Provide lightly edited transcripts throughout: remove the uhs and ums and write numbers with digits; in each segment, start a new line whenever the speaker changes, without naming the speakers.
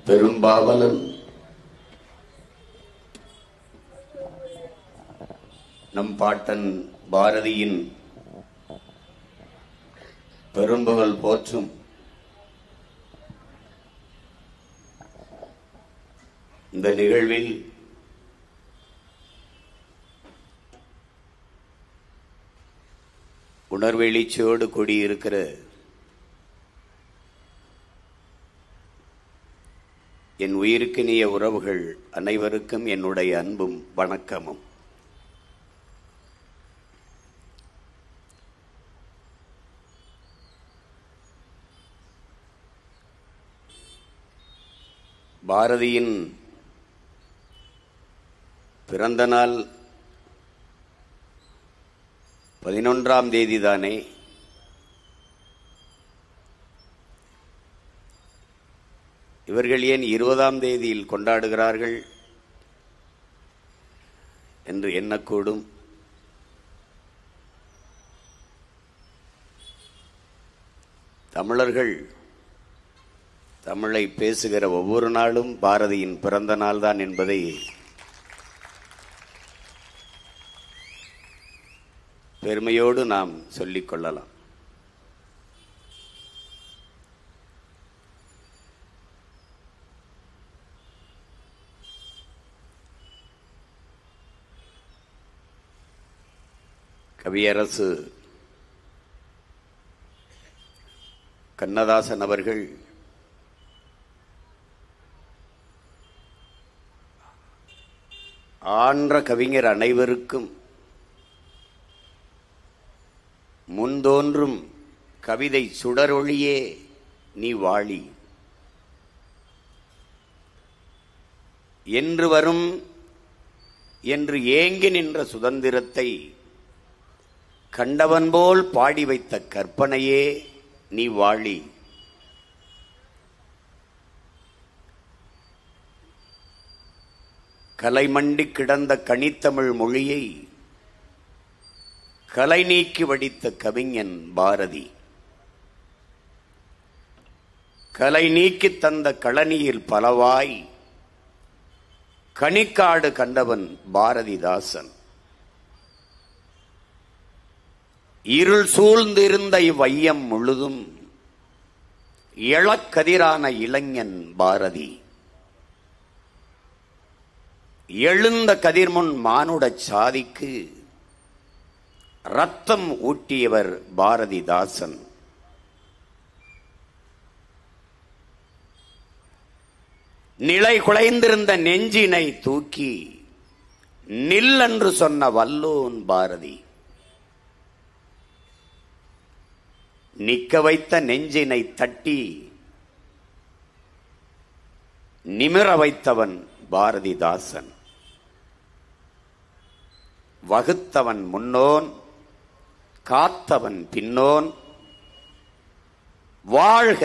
பெரும்பாவலன் நம் பாட்டன் பாரதியின் பெரும்புகள் போற்றும் இந்த நிகழ்வில் உணர்வெழுச்சியோடு கூடியிருக்கிற என் உயிருக்கினிய உறவுகள் அனைவருக்கும் என்னுடைய அன்பும் வணக்கமும். பாரதியின் பிறந்த நாள் 11ஆம் தேதி தானே? இவர்கள் ஏன் 20ஆம் தேதியில் கொண்டாடுகிறார்கள் என்று எண்ணக்கூடும். தமிழர்கள் தமிழை பேசுகிற ஒவ்வொரு நாளும் பாரதியின் பிறந்த நாள்தான் என்பதை பெருமையோடு நாம் சொல்லிக் கொள்ளலாம். கவியரசு கண்ணதாசன் அவர்கள் ஆன்ற கவிஞர் அனைவருக்கும் முன்தோன்றும் கவிதை சுடரொளியே நீ வாழி என்று வரும் என்று ஏங்கி நின்ற சுதந்திரத்தை கண்டவன் போல் பாடி வைத்த கற்பனையே நீ வாழி. கலைமண்டி கிடந்த கனித்தமிழ் மொழியை கலை நீக்கி வடித்த கவிஞன் பாரதி. கலை நீக்கி தந்த களனியில் பலவாய் கனிக்காடு கண்டவன் பாரதிதாசன். இருள் சூழ்ந்திருந்த இவ்வையம் முழுதும் இளக்கதிரான இளைஞன் பாரதி. எழுந்த கதிர்முன் மானுட சாதிக்கு ரத்தம் ஊட்டியவர் பாரதிதாசன். நிலை குலைந்திருந்த நெஞ்சினை தூக்கி நில் என்று சொன்ன வல்லோன் பாரதி. நிக்க வைத்த நெஞ்சினை தட்டி நிமிர வைத்தவன் பாரதிதாசன். வகுத்தவன் முன்னோன், காத்தவன் பின்னோன். வாழ்க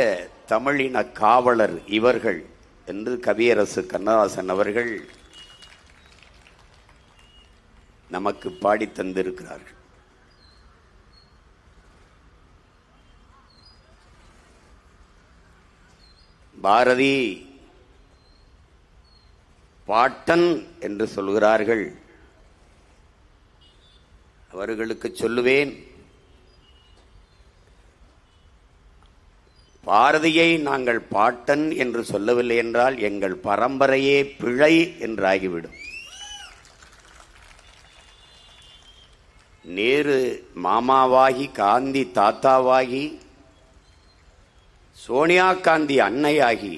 தமிழின காவலர் இவர்கள் என்று கவியரசு கண்ணதாசன் அவர்கள் நமக்கு பாடி தந்திருக்கிறார்கள். பாரதி பாட்டன் என்று சொல்கிறார்கள். அவர்களுக்கு சொல்லுவேன், பாரதியை நாங்கள் பாட்டன் என்று சொல்லவில்லை என்றால் எங்கள் பரம்பரையே பிழை என்றாகிவிடும். நேரு மாமாவாகி, காந்தி தாத்தாவாகி, சோனியா காந்தி அன்னையாகி,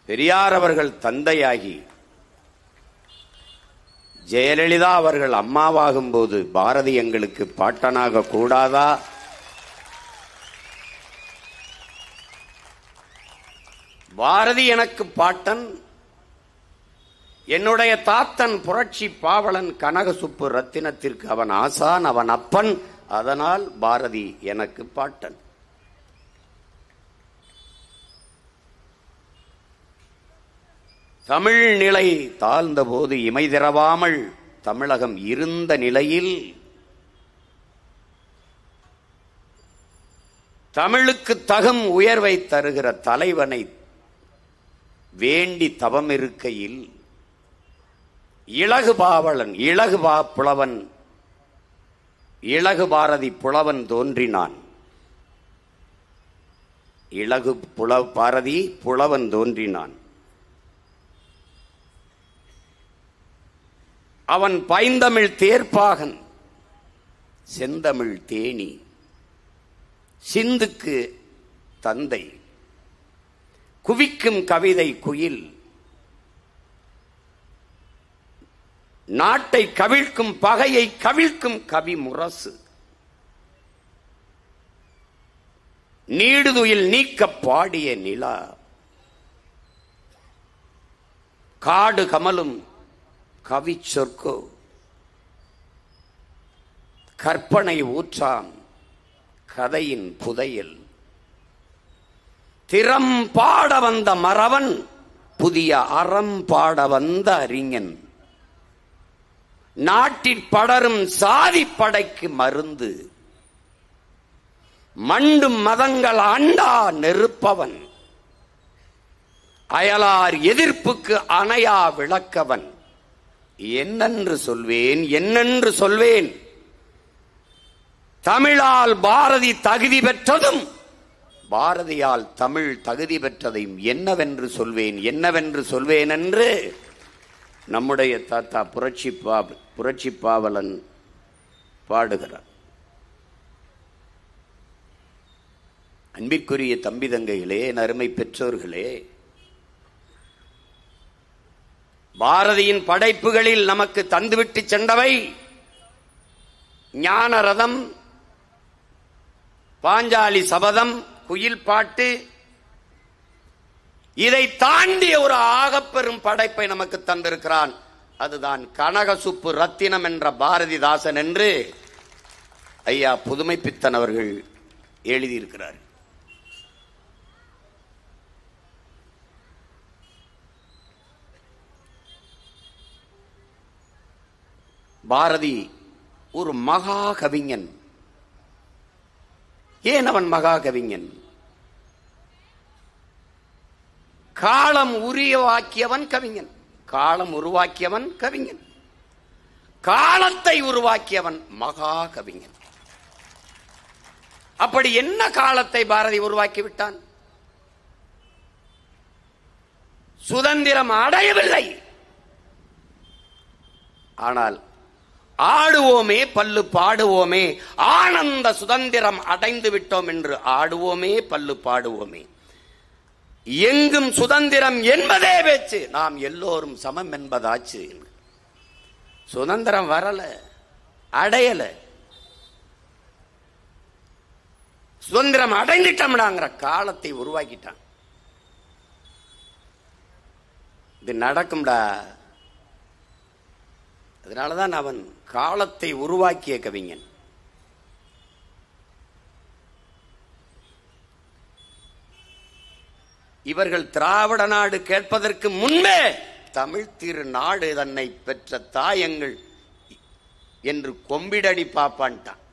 பெரியார் அவர்கள் தந்தையாகி, ஜெயலலிதா அவர்கள் அம்மாவாகும் போது பாரதி எங்களுக்கு பாட்டனாக கூடாதா? பாரதி எனக்கு பாட்டன். என்னுடைய தாத்தன் புரட்சி பாவலன் கனகசுப்பு ரத்தினத்திற்கு அவன் ஆசான், அவன் அப்பன். அதனால் பாரதி எனக்கு பாட்டன். தமிழ் நிலை தாழ்ந்த போது இமை திறவாமல் தமிழகம் இருந்த நிலையில் தமிழுக்கு தகும் உயர்வை தருகிற தலைவனை வேண்டி தவம் இருக்கையில் இளகு பாரதி புலவன் தோன்றினான். பாரதி புலவன் தோன்றினான். அவன் பைந்தமிழ் தேர்ப்பாகன், செந்தமிழ் தேனி, சிந்துக்கு தந்தை, குவிக்கும் கவிதை குயில், நாட்டை கவிழ்க்கும் பகையை கவிழ்க்கும் கவி முரசு, நீடுதுயில் நீக்க பாடிய நிலா, காடு கமலும் கவி சொற்கோ, கற்பனை ஊற்றாம் கதையின் புதையல், திறம் பாட வந்த மறவன், புதிய அறம் பாட வந்த அறிஞன், நாட்டிற் படரும் சாதி படைக்கு மருந்து, மண்டும் மதங்கள் ஆண்டா நெருப்பவன், அயலார் எதிர்ப்புக்கு அணையா விளக்கவன், என்னென்று சொல்வேன் என்னென்று சொல்வேன், தமிழால் பாரதி தகுதி பெற்றதும் பாரதியால் தமிழ் தகுதி பெற்றதையும் என்னவென்று சொல்வேன் என்னவென்று சொல்வேன் என்று நம்முடைய தாத்தா புரட்சி பாவலன் பாடுகிறார். அன்பிற்குரிய தம்பி தங்கைகளே, அருமை பெற்றோர்களே, பாரதியின் படைப்புகளில் நமக்கு தந்துவிட்டு சென்றவை ஞான ரதம், பாஞ்சாலி சபதம், குயில் பாட்டு. இதை தாண்டிய ஒரு ஆகப்பெரும் படைப்பை நமக்கு தந்திருக்கிறான். அதுதான் கனகசுப்பு ரத்தினம் என்ற பாரதிதாசன் என்று ஐயா புதுமைப்பித்தன் அவர்கள் எழுதியிருக்கிறார். பாரதி ஒரு மகா கவிஞன். ஏன் அவன் மகா கவிஞன்? காலம் உருவாக்கியவன் கவிஞன், காலம் உருவாக்கியவன் கவிஞன், காலத்தை உருவாக்கியவன் மகா கவிஞன். அப்படி என்ன காலத்தை பாரதி உருவாக்கி விட்டான்? சுதந்திரம் அடையவில்லை, ஆனால் ஆடுவோமே பல்லு பாடுவோமே, ஆனந்த சுதந்திரம் அடைந்து விட்டோம் என்று ஆடுவோமே பல்லு பாடுவோமே, எங்கும் சுதந்திரம் என்பதே பேச்சு, நாம் எல்லோரும் சமம் என்பதாச்சு. சுதந்திரம் வரல, அடையல, சுதந்திரம் அடைந்துட்டோம்டாங்கிற காலத்தை உருவாக்கிட்டான். இது நடக்கும்டா. அதனாலதான் அவன் காலத்தை உருவாக்கிய கவிஞன். இவர்கள் திராவிட நாடு கேட்பதற்கு முன்பே தமிழ் திரு நாடு தன்னை பெற்ற தாயங்கள் என்று கொம்பிடடி பாப்பான்ட்டான்.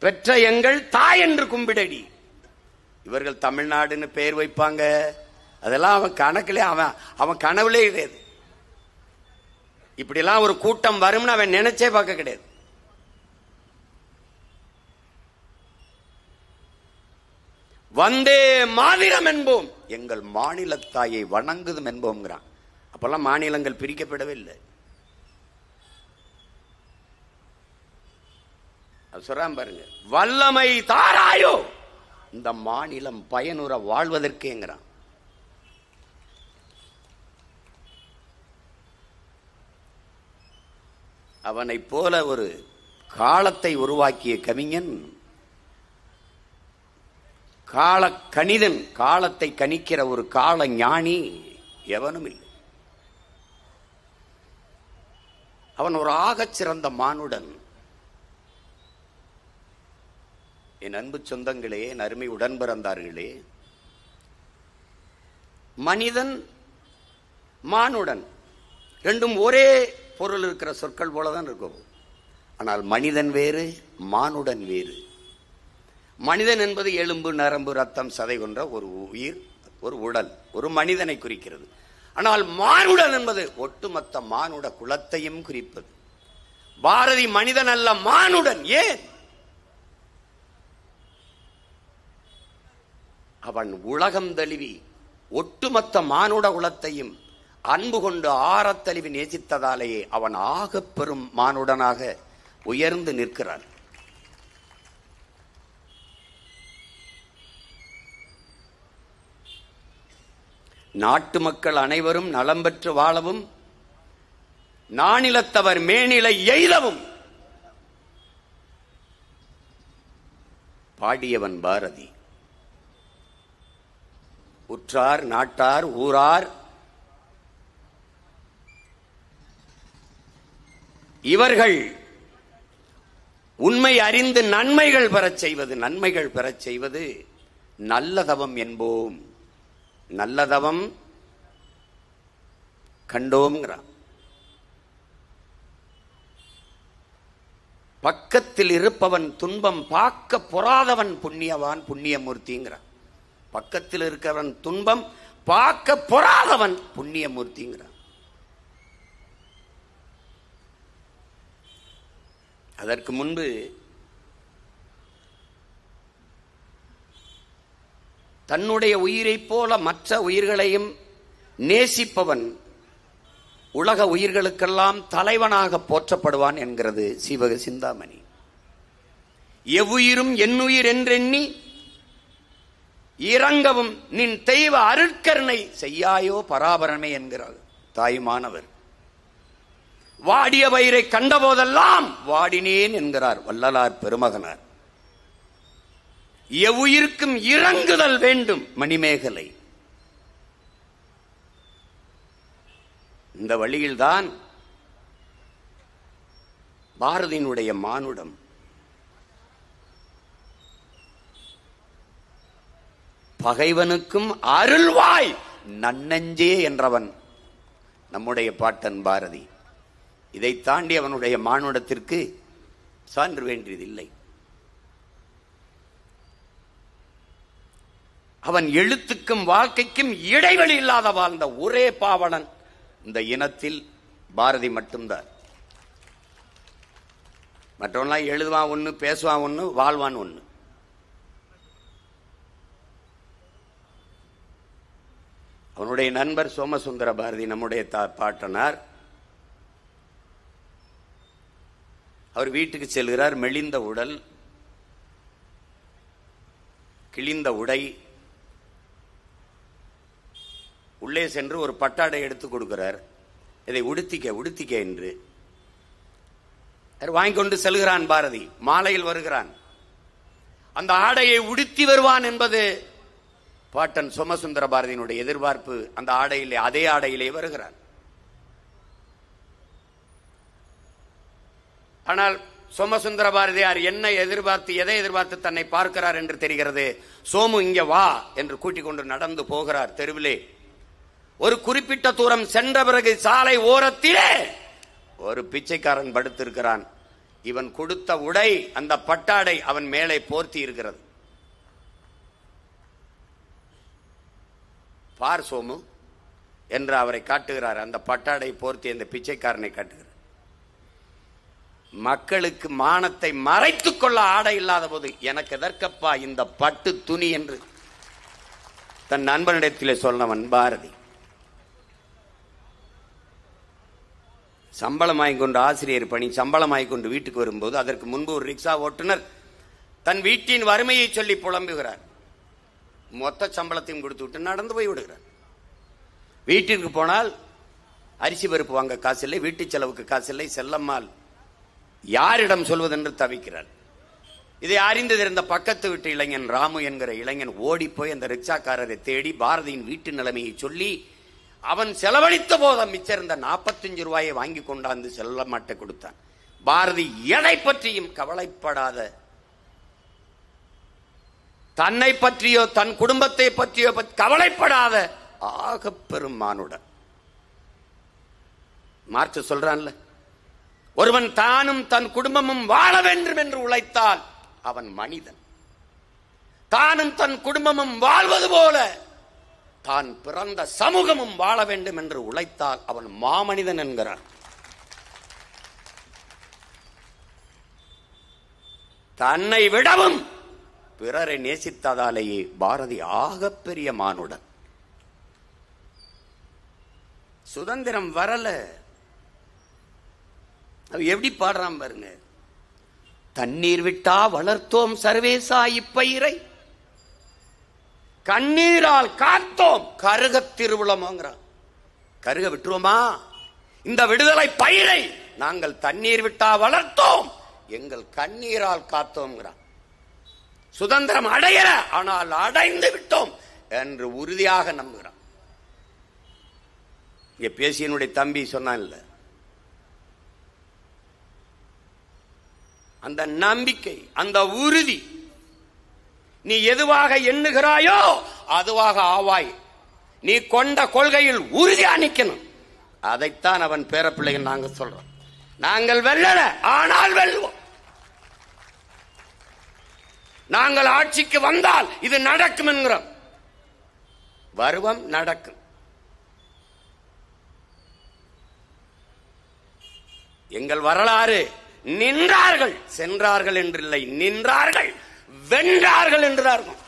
பெற்ற எங்கள் தாய் என்று கும்பிடடி. இவர்கள் தமிழ்நாடுன்னு பெயர் வைப்பாங்க, அதெல்லாம் அவன் கணக்கிலே அவன் கனவுலே கிடையாது. இப்படிலாம் ஒரு கூட்டம் வரும்னு அவன் நினைச்சே பார்க்க கிடையாது. வந்தே மாதிரம் என்போம், எங்கள் மாநில தாயை வணங்குதும் என்போம்ங்கிறான். அப்பெல்லாம் மாநிலங்கள் பிரிக்கப்படவே இல்லை. சொல்றான் பாருங்க, வல்லமை தாராயோ இந்த மாநிலம் பயனுற வாழ்வதற்கேங்கிறான். அவனை போல ஒரு காலத்தை உருவாக்கிய கவிஞன், கால கணிதன், காலத்தை கணிக்கிற ஒரு கால ஞானி எவனும் இல்லை. அவன் ஒரு ஆகச் சிறந்த மானுடன். என் அன்பு சொந்தங்களே, என் அருமை உடன் பிறந்தார்களே, மனிதன் மானுடன் ரெண்டும் ஒரே பொருள் இருக்கிற சொற்கள் போலதான் இருக்கும். ஆனால் மனிதன் வேறு, மானுடன் வேறு. மனிதன் என்பது எலும்பு, நரம்பு, ரத்தம், சதை கொண்ட ஒரு உயிர், ஒரு உடல், ஒரு மனிதனை குறிக்கிறது. ஆனால் மானுடன் என்பது ஒட்டுமொத்த மானுட குலத்தையும் குறிப்பது. பாரதி மனிதன் அல்ல, மானுடன். ஏன்? அவன் உலகம் தழுவி ஒட்டுமொத்த மானுட குலத்தையும் அன்பு கொண்டு ஆறத்தழுவி நேசித்ததாலேயே அவன் ஆகப் பெரும் மானுடனாக உயர்ந்து நிற்கிறான். நாட்டு மக்கள் அனைவரும் நலம் பெற்று வாழவும், நானிலத்தவர் மேனிலை எய்தவும் பாடியவன் பாரதி. உற்றார், நாட்டார், ஊரார் இவர்கள் உண்மை அறிந்து நன்மைகள் பெறச் செய்வது, நன்மைகள் பெறச் செய்வது நல்லதவம் என்போம். நல்லதவம் கண்டோம்ங்கிறான். பக்கத்தில் இருப்பவன் துன்பம் பார்க்க பொறாதவன் புண்ணியவான், புண்ணியமூர்த்திங்கிறான். பக்கத்தில் இருக்கிறவன் துன்பம் பார்க்க பொறாதவன் புண்ணியமூர்த்திங்கிறான். அதற்கு முன்பு தன்னுடைய உயிரைப் போல மற்ற உயிர்களையும் நேசிப்பவன் உலக உயிர்களுக்கெல்லாம் தலைவனாக போற்றப்படுவான் என்கிறது சீவக சிந்தாமணி. எவ்வுயிரும் என்னுயிர் என்றெண்ணி இறங்கவும் நின் தெய்வ அருட்கருணை செய்யாயோ பராபரமே என்கிறார் தாயுமானவர். வாடிய வயிறை கண்டபோதெல்லாம் வாடினேன் என்கிறார் வள்ளலார் பெருமகனார். எவ்வுயிருக்கும் இறங்குதல் வேண்டும் மணிமேகலை. இந்த வழியில்தான் பாரதியினுடைய மானுடம். பகைவனுக்கும் அருள்வாய் நன்னஞ்சே என்றவன் நம்முடைய பாட்டன் பாரதி. இதை தாண்டி அவனுடைய மானுடத்திற்கு சான்று வேண்டியதில்லை. அவன் எழுத்துக்கும் வாழ்க்கைக்கும் இடைவெளி இல்லாத வாழ்ந்த ஒரே பாவலன் இந்த இனத்தில் பாரதி மட்டும்தான். மற்றவன்லாம் எழுதுவான் ஒண்ணு, பேசுவான் ஒண்ணு, வாழ்வான் ஒண்ணு. அவனுடைய நண்பர் சோமசுந்தர பாரதி நம்முடைய பாட்டனார். அவர் வீட்டுக்கு செல்கிறார். மெலிந்த உடல், கிழிந்த உடை. உள்ளே சென்று ஒரு பட்டாடை எடுத்து கொடுக்கிறார். இதை உடுத்திக்க உடுத்திக்க என்று வாங்கி கொண்டு செல்கிறான் பாரதி. மாலையில் வருகிறான். அந்த ஆடையை உடுத்தி வருவான் என்பது பாட்டன் சோமசுந்தர பாரதியினுடைய எதிர்பார்ப்பு. அந்த ஆடையிலே, அதே ஆடையிலே வருகிறான். ஆனால் சோமசுந்தர பாரதியார் என்ன எதிர்பார்த்து, எதை எதிர்பார்த்து தன்னை பார்க்கிறார் என்று தெரிகிறது. சோமு இங்க வா என்று கூட்டிக் கொண்டு நடந்து போகிறார். தெருவிலே ஒரு குறிப்பிட்ட தூரம் சென்ற பிறகு சாலை ஓரத்திலே ஒரு பிச்சைக்காரன் படுத்திருக்கிறான். இவன் கொடுத்த உடை, அந்த பட்டாடை அவன் மேலே போர்த்தி இருக்கிறது. பார் சோமு என்று அவரை காட்டுகிறார். அந்த பட்டாடை போர்த்தி அந்த பிச்சைக்காரனை காட்டுகிறார். மக்களுக்கு மானத்தை மறைத்துக் கொள்ள ஆடை இல்லாத போது எனக்கு எதற்கப்பா இந்த பட்டு துணி என்று தன் நண்பனிடத்திலே சொன்னவன் பாரதி. சம்பளம் வாங்கிக்கொண்டு ஆசிரியர் பணி சம்பளம் வாங்கிக்கொண்டு வீட்டுக்கு வரும்போது அதற்கு முன்பு ஒரு ரிக்ஷா ஓட்டுநர் தன் வீட்டின் வறுமையை சொல்லி புலம்புகிறார். மொத்த சம்பளத்தையும் கொடுத்து விட்டு நடந்து போய் விடுகிறார். வீட்டிற்கு போனால் அரிசி பருப்பு வாங்க காசு இல்லை, வீட்டு செலவுக்கு காசு இல்லை. செல்லம்மாள் யாரிடம் சொல்வதென்று தவிக்கிறார். இதை அறிந்திருந்த பக்கத்து வீட்டு இளைஞன் ராமு என்கிற இளைஞன் ஓடி போய் அந்த ரிக்ஷாக்காரரை தேடி பாரதியின் வீட்டு நிலைமையை சொல்லி அவன் செலவழித்த போதும் மிச்சிருந்த 45 ரூபாயை வாங்கி கொண்டாந்து செல்லம்மாட்டை கொடுத்தான். பாரதி எதை பற்றியும் கவலைப்படாத, தன்னை பற்றியோ தன் குடும்பத்தை பற்றியோ கவலைப்படாத ஆக பெரும் மானுடன். மார்க்ஸ் சொல்றான்ல, ஒருவன் தானும் தன் குடும்பமும் வாழ வேண்டும் என்று உழைத்தால் அவன் மனிதன். தானும் தன் குடும்பமும் வாழ்வது போல தான் பிறந்த சமூகமும் வாழ வேண்டும் என்று உழைத்தால் அவன் மாமனிதன் என்கிறார். தன்னை விடவும் பிறரை நேசித்ததாலேயே பாரதி ஆகப்பெரிய மானுடன். சுதந்திரம் வரல, எப்படி பாடுறான் பாருங்க. தண்ணீர் விட்டா வளர்த்தோம் சர்வேசா இப்பயிரை, கண்ணீரால் காத்தோம் கருக திருவுளமோங்கிறான். கருக விட்டுருவோமா? இந்த விடுதலை பயிரை நாங்கள் தண்ணீர் விட்டா வளர்த்தோம், எங்கள் கண்ணீரால் காத்தோம்ங்கிறான். சுதந்திரம் அடையல, ஆனால் அடைந்து விட்டோம் என்று உறுதியாக நம்புகிறான். இங்க பேசியனுடைய தம்பி சொன்னான் இல்ல, அந்த நம்பிக்கை, அந்த உறுதி, நீ எதுவாக எண்ணுகிறாயோ அதுவாக ஆவாய். நீ கொண்ட கொள்கையில் உறுதியா நிக்கணும். அதைத்தான் அவன் பேரப்பிள்ளைகள் நாங்க சொல்றோம். நாங்கள் வெல்லல, ஆனால் வெல்வோம். நாங்கள் ஆட்சிக்கு வந்தால் இது நடக்கும் என்கிறோம். வருவம், நடக்கும். எங்கள் வரலாறு நின்றார்கள் சென்றார்கள் என்றில்லை, நின்றார்கள் வென்றார்கள் என்றார்கள்.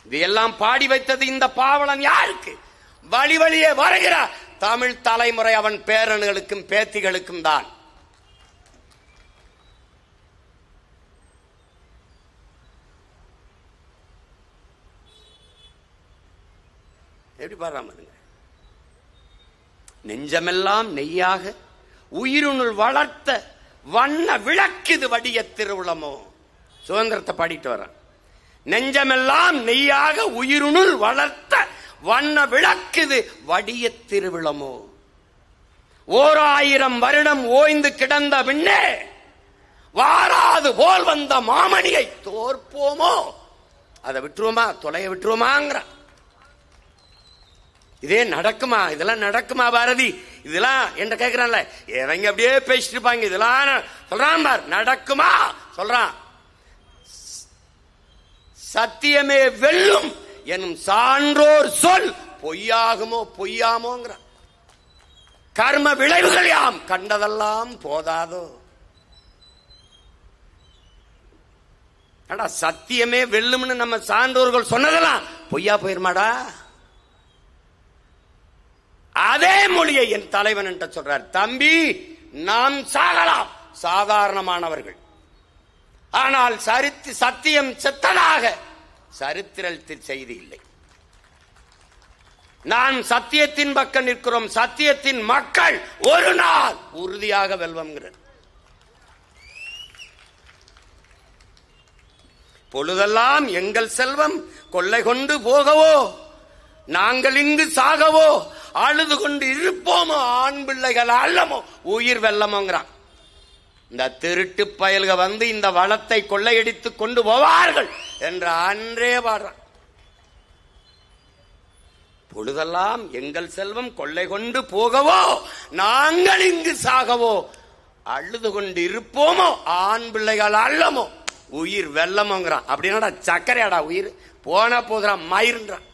இதையெல்லாம் பாடி வைத்தது இந்த பாவலன் யாருக்கு? வழி வழியே வருகிறார் தமிழ் தலைமுறை அவன் பேரன்களுக்கும் பேத்திகளுக்கும் தான். எப்படி பாடுறாங்க? நெஞ்சமெல்லாம் நெய்யாக உயிருனுள் வளர்த்த வண்ண விளக்குது வடிய திருவுளமோ. சுதந்திரத்தை பாடிட்டு வர. நெஞ்சமெல்லாம் நெய்யாக உயிருனுள் வளர்த்த வண்ண விளக்குது வடிய திருவிளமோ. 1000 வருடம் ஓய்ந்து கிடந்த பின்னே வாராது போல் வந்த மாமணியை தோற்போமோ. அதை விட்டுருவோமா? தொலைய விட்டுருவோமாங்கிற. இதே நடக்குமா? இதெல்லாம் நடக்குமா பாரதி? இதெல்லாம் என்ன கேட்கிறான்ல, எவங்க அப்படியே பேசிட்டு இருப்பாங்க. இதெல்லாம் சொல்றான் பார், நடக்குமா சொல்றான். சத்தியமே வெல்லும் எனும் சான்றோர் சொல் பொய்யாகுமோ பொய்யாமோங்கிற. கர்ம விளைவுகள் யாம் கண்டதெல்லாம் போதாதோ. சத்தியமே வெல்லும்னு நம்ம சான்றோர்கள் சொன்னதெல்லாம் பொய்யா போயிருமாடா? அதே மொழியை என் தலைவன் என்று சொல்றார். தம்பி, நாம் சாகலாம், சாதாரணமானவர்கள். ஆனால் சத்தியம் செத்ததாக சரித்திரத்தில் செய்தி இல்லை. நான் சத்தியத்தின் பக்கம் நிற்கிறோம். சத்தியத்தின் மக்கள் ஒரு நாள் உறுதியாக வெல்வம்ங்கிறது. பொழுதெல்லாம் எங்கள் செல்வம் கொள்ளை கொண்டு போகவோ, நாங்கள் இங்கு சாகவோ, அழுது கொண்டு இருப்போமோ, ஆண் பிள்ளைகள் அல்லமோ, உயிர் வெல்லமோங்கிறான். இந்த திருட்டு பயல்க வந்து இந்த வளத்தை கொள்ளையடித்து கொண்டு போவார்கள் என்று அன்றே பாடுறான். பொழுதெல்லாம் எங்கள் செல்வம் கொள்ளை கொண்டு போகவோ, நாங்கள் இங்கு சாகவோ, அழுது கொண்டு இருப்போமோ, ஆண் பிள்ளைகள் அல்லமோ, உயிர் வெல்லமோங்கிறான். அப்படின்னா சக்கரையாடா உயிர் போன போகிறான் மயிருன்றான்.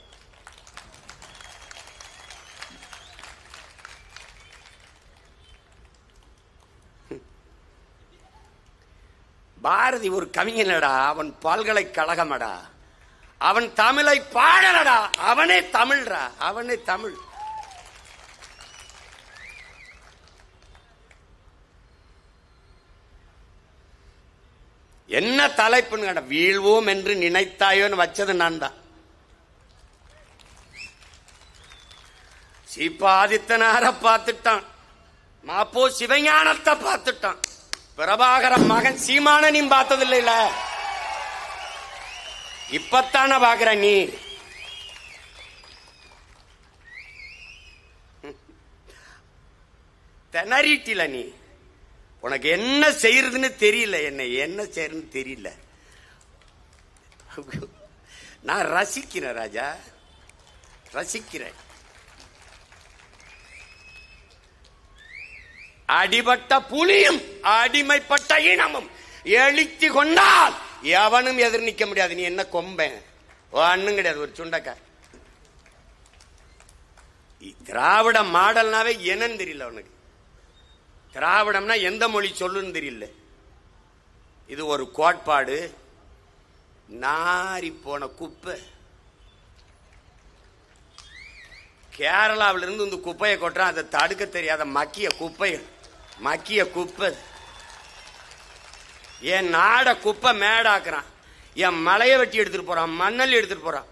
பாரதி ஒரு கவிஞனடா, அவன் பல்கலைக்கழகமடா, அவன் தமிழை பாடலடா, அவனே தமிழ்ரா, அவனே தமிழ். என்ன தலைப்புன்னு கேட்ட, வீழ்வோம் என்று நினைத்தாயோன்னு வச்சது நான் தான். சீப்பாதித்தனார பார்த்துட்டான், மாப்போ சிவஞானத்தை பார்த்துட்டான், பிரபாகர மகன் சீமானனையும் பார்த்ததில்ல. இப்பத்தான பாக்குற நீ. திணறிட்டில நீ. உனக்கு என்ன செய்யறதுன்னு தெரியல, என்ன செய்யறதுன்னு தெரியல. நான் ரசிக்கிறேன் ராஜா, ரசிக்கிறேன். அடிபட்ட புலியும் அடிமைப்பட்ட இனமும் எழுத்தி கொண்டால் எவனும் எதிர் நிக்க முடியாது. நீ என்ன கொம்பன் ஒண்ணும் கிடையாது, ஒரு சுண்டக்காய். திராவிட மாடல்னாவே என்னன்னு தெரியல அவனுக்கு. திராவிடம்னா எந்த மொழி சொல்லுன்னு தெரியல. இது ஒரு கோட்பாடு. நாரி போன குப்பை. கேரளாவிலிருந்து இந்த குப்பையை கொட்டுறான், அதை தடுக்க தெரியாத மக்கிய குப்பைகள். மக்கிய குப்பை. என் நாட குப்பை மேடாக்குறான், என் மலையை வெட்டி எடுத்துட்டு போறான், மண்ணல் எடுத்துட்டு போறான்,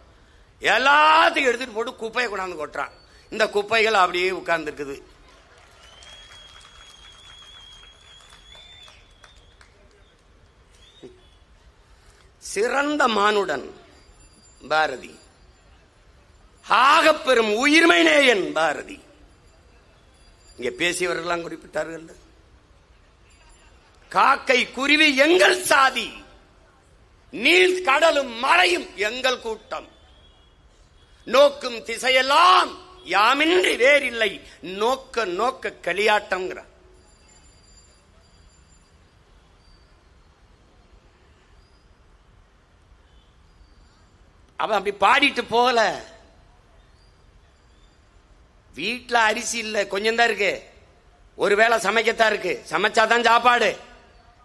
எல்லாத்தையும் எடுத்துட்டு போட்டு குப்பையை கொண்டாந்து கொட்டுறான். இந்த குப்பைகள் அப்படியே உட்கார்ந்து இருக்குது. சிறந்த மானுடன் பாரதி, ஆகப்பெரும் உயிர்மை நேயன் பாரதி. இங்க பேசியவர்கள்லாம் குறிப்பிட்டார்கள். காக்கை குருவி எங்கள் சாதி, நீல் கடலும் மலையும் எங்கள் கூட்டம், நோக்கும் திசையெல்லாம் யாமின்றி வேறில்லை, நோக்க நோக்க களியாட்டம்ங்கிறார். அவன் அப்படி பாடிட்டு போகல. வீட்டுல அரிசி இல்ல, கொஞ்சம் தான் இருக்கு, ஒருவேளை சமைக்கத்தான் இருக்கு, சமைச்சாதான் சாப்பாடு.